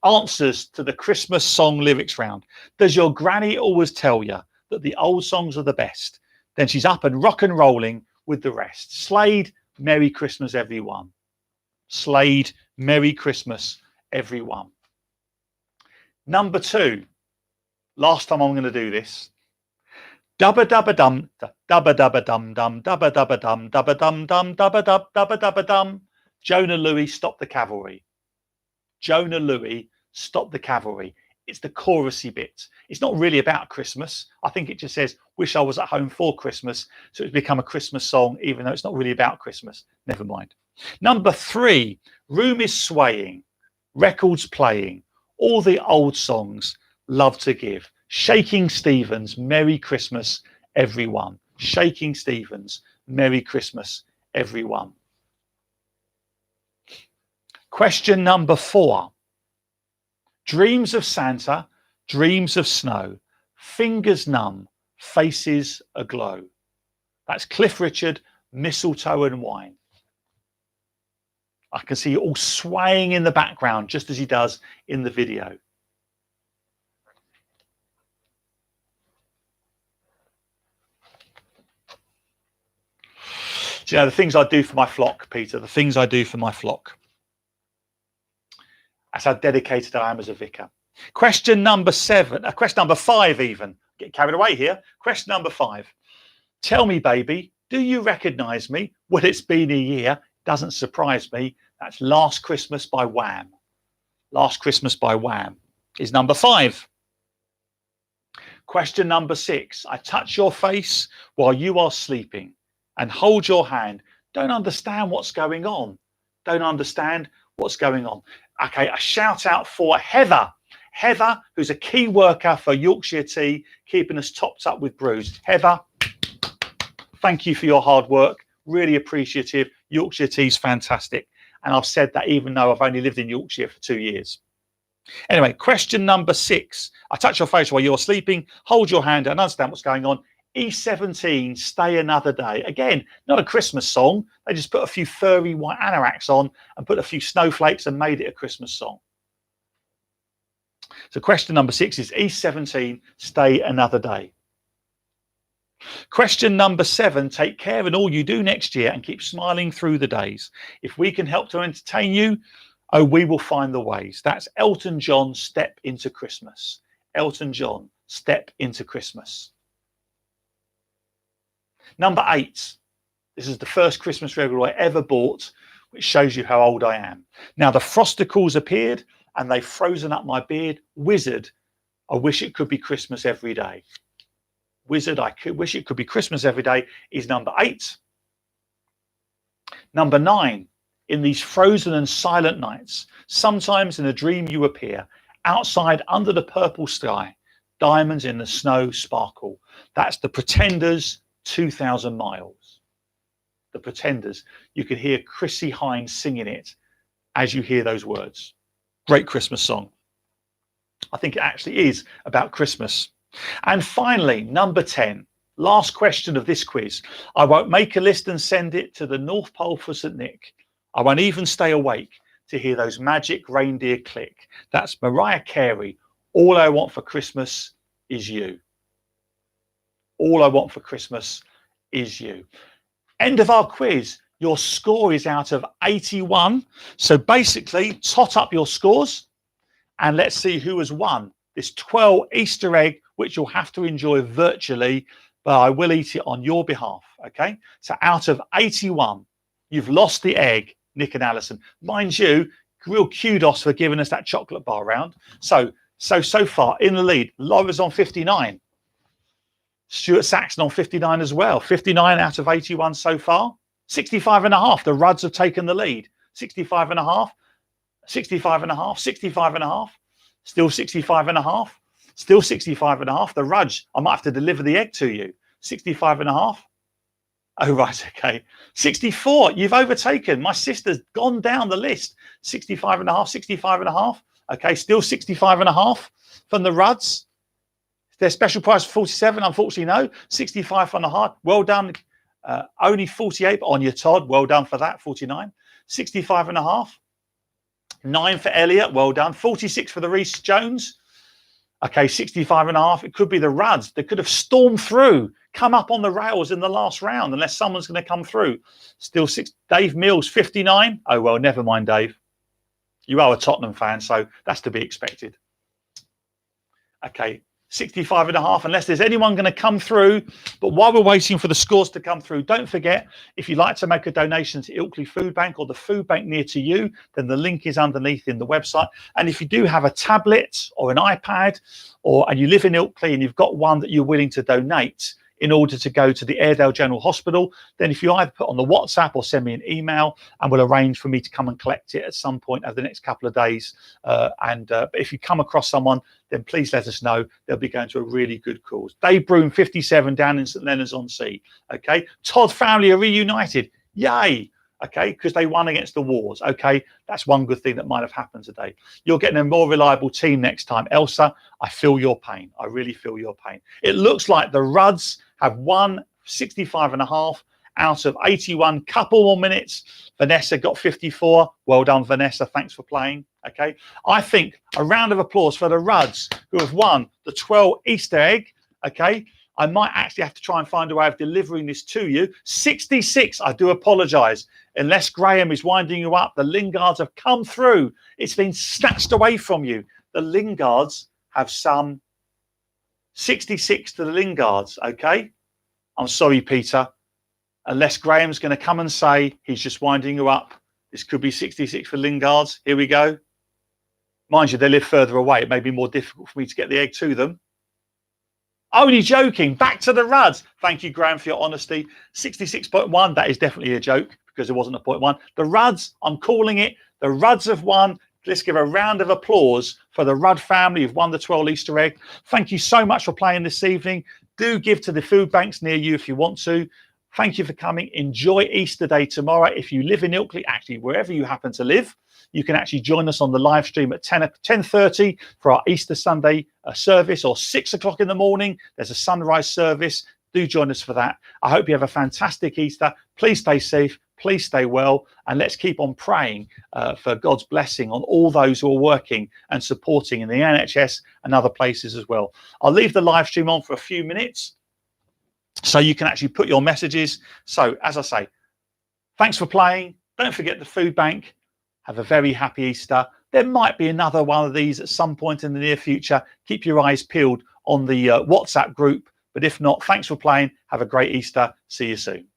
Answers to the Christmas song lyrics round. Does your granny always tell you that the old songs are the best? Then she's up and rock and rolling with the rest. Slade, Merry Christmas, everyone. Slade, Merry Christmas, everyone. Number 2. Last time I'm going to do this. Dubba dubba dum, dubba dubba dum dum, dubba dubba dum, dubba dum dum, dubba dub, dubba dubba dum. Jonah Louis, stop the cavalry. Jonah Louis, stop the cavalry. It's the chorusy bit. It's not really about Christmas. I think it just says, wish I was at home for Christmas. So it's become a Christmas song, even though it's not really about Christmas. Never mind. Number 3, room is swaying, records playing, all the old songs, love to give. Shaking Stevens, Merry Christmas, everyone. Shaking Stevens, Merry Christmas, everyone. Question number 4. Dreams of Santa, dreams of snow, fingers numb, faces aglow. That's Cliff Richard, Mistletoe and Wine. I can see it all swaying in the background, just as he does in the video. Do you know the things I do for my flock, Peter? The things I do for my flock. That's how dedicated I am as a vicar. Question number 7, question number 5 even. Get carried away here. Question number 5. Tell me, baby, Do you recognise me? Well, it's been a year. Doesn't surprise me. That's Last Christmas by Wham. Last Christmas by Wham is number 5. Question number 6. I touch your face while you are sleeping and hold your hand. Don't understand what's going on. Don't understand what's going on. Okay, a shout out for Heather. Heather, who's a key worker for Yorkshire Tea, keeping us topped up with brews. Heather, thank you for your hard work. Really appreciative. Yorkshire Tea's fantastic. And I've said that even though I've only lived in Yorkshire for 2 years. Anyway, question number 6. I touch your face while you're sleeping, hold your hand and understand what's going on. E17, Stay Another Day. Again, not a Christmas song. They just put a few furry white anoraks on and put a few snowflakes and made it a Christmas song. So question number 6 is E17, Stay Another Day. Question number 7, take care in all you do next year and keep smiling through the days. If we can help to entertain you, oh, we will find the ways. That's Elton John, Step Into Christmas. Elton John, Step Into Christmas. Number 8. This is the first Christmas regular I ever bought, which shows you how old I am. Now, the frosticles appeared and they've frozen up my beard. Wizard, I wish it could be Christmas every day. Wizard, I could wish it could be Christmas every day is number 8. Number 9. In these frozen and silent nights, sometimes in a dream you appear, outside under the purple sky, diamonds in the snow sparkle. That's the Pretenders, 2,000 Miles. The Pretenders. You can hear Chrissie Hynde singing it as you hear those words. Great Christmas song. I think it actually is about Christmas. And finally, number 10. Last question of this quiz. I won't make a list and send it to the North Pole for St. Nick. I won't even stay awake to hear those magic reindeer click. That's Mariah Carey. All I want for Christmas is you. All I want for Christmas is you. End of our quiz. Your score is out of 81. So basically, tot up your scores and let's see who has won this 12 Easter egg, which you'll have to enjoy virtually, but I will eat it on your behalf. Okay. So out of 81, you've lost the egg, Nick and Alison. Mind you, real kudos for giving us that chocolate bar round. So far in the lead, Laura's on 59. Stuart Saxon on 59 as well. 59 out of 81 so far. 65.5. The Ruds have taken the lead. 65.5. 65.5. 65.5. Still 65.5. Still 65.5. The Ruds, I might have to deliver the egg to you. 65.5. Oh, right, okay. 64, you've overtaken. My sister's gone down the list. 65.5, 65.5. Okay, still 65.5 from the Ruds. Their special price 47, unfortunately, no. 65.5. Well done. Only 48 on your Todd. Well done for that. 49. 65.5. 9 for Elliot. Well done. 46 for the Reese Jones. Okay, 65.5. It could be the Ruds. They could have stormed through, come up on the rails in the last round, unless someone's going to come through. Still 6. Dave Mills, 59. Oh, well, never mind, Dave. You are a Tottenham fan, so that's to be expected. Okay, 65.5, unless there's anyone going to come through. But while we're waiting for the scores to come through, don't forget, if you'd like to make a donation to Ilkley Food Bank or the food bank near to you, then the link is underneath in the website. And if you do have a tablet or an iPad, and you live in Ilkley and you've got one that you're willing to donate in order to go to the Airedale General Hospital, then if you either put on the WhatsApp or send me an email, and we'll arrange for me to come and collect it at some point over the next couple of days. But if you come across someone, then please let us know. They'll be going to a really good cause. Dave Broom, 57, down in St Leonards-on-Sea. Okay, Todd family are reunited. Yay. Okay, because they won against the Wars. Okay, that's one good thing that might have happened today. You're getting a more reliable team next time. Elsa, I feel your pain. I really feel your pain. It looks like the Ruds have won 65.5 out of 81. Couple more minutes. Vanessa got 54. Well done, Vanessa. Thanks for playing. Okay, I think a round of applause for the Ruds who have won the 12 Easter egg. Okay, I might actually have to try and find a way of delivering this to you. 66, I do apologise. Unless Graham is winding you up, the Lingards have come through. It's been snatched away from you. The Lingards have some 66 to the Lingards, okay? I'm sorry, Peter. unless Graham's going to come and say he's just winding you up. This could be 66 for Lingards. Here we go. Mind you, they live further away. It may be more difficult for me to get the egg to them. Only joking. Back to the Rudds. Thank you, Graham, for your honesty. 66.1. That is definitely a joke because there wasn't a 0.1. The Rudds, I'm calling it. The Rudds have won. Let's give a round of applause for the Rudd family who've won the 12 Easter egg. Thank you so much for playing this evening. Do give to the food banks near you if you want to. Thank you for coming. Enjoy Easter Day tomorrow. If you live in Ilkley, actually, wherever you happen to live, you can actually join us on the live stream at 10:30 for our Easter Sunday service, or 6 o'clock in the morning. There's a sunrise service. Do join us for that. I hope you have a fantastic Easter. Please stay safe. Please stay well. And let's keep on praying for God's blessing on all those who are working and supporting in the NHS and other places as well. I'll leave the live stream on for a few minutes so you can actually put your messages. So, as I say, thanks for playing. Don't forget the food bank. Have a very happy Easter. There might be another one of these at some point in the near future. Keep your eyes peeled on the WhatsApp group. But if not, thanks for playing. Have a great Easter. See you soon.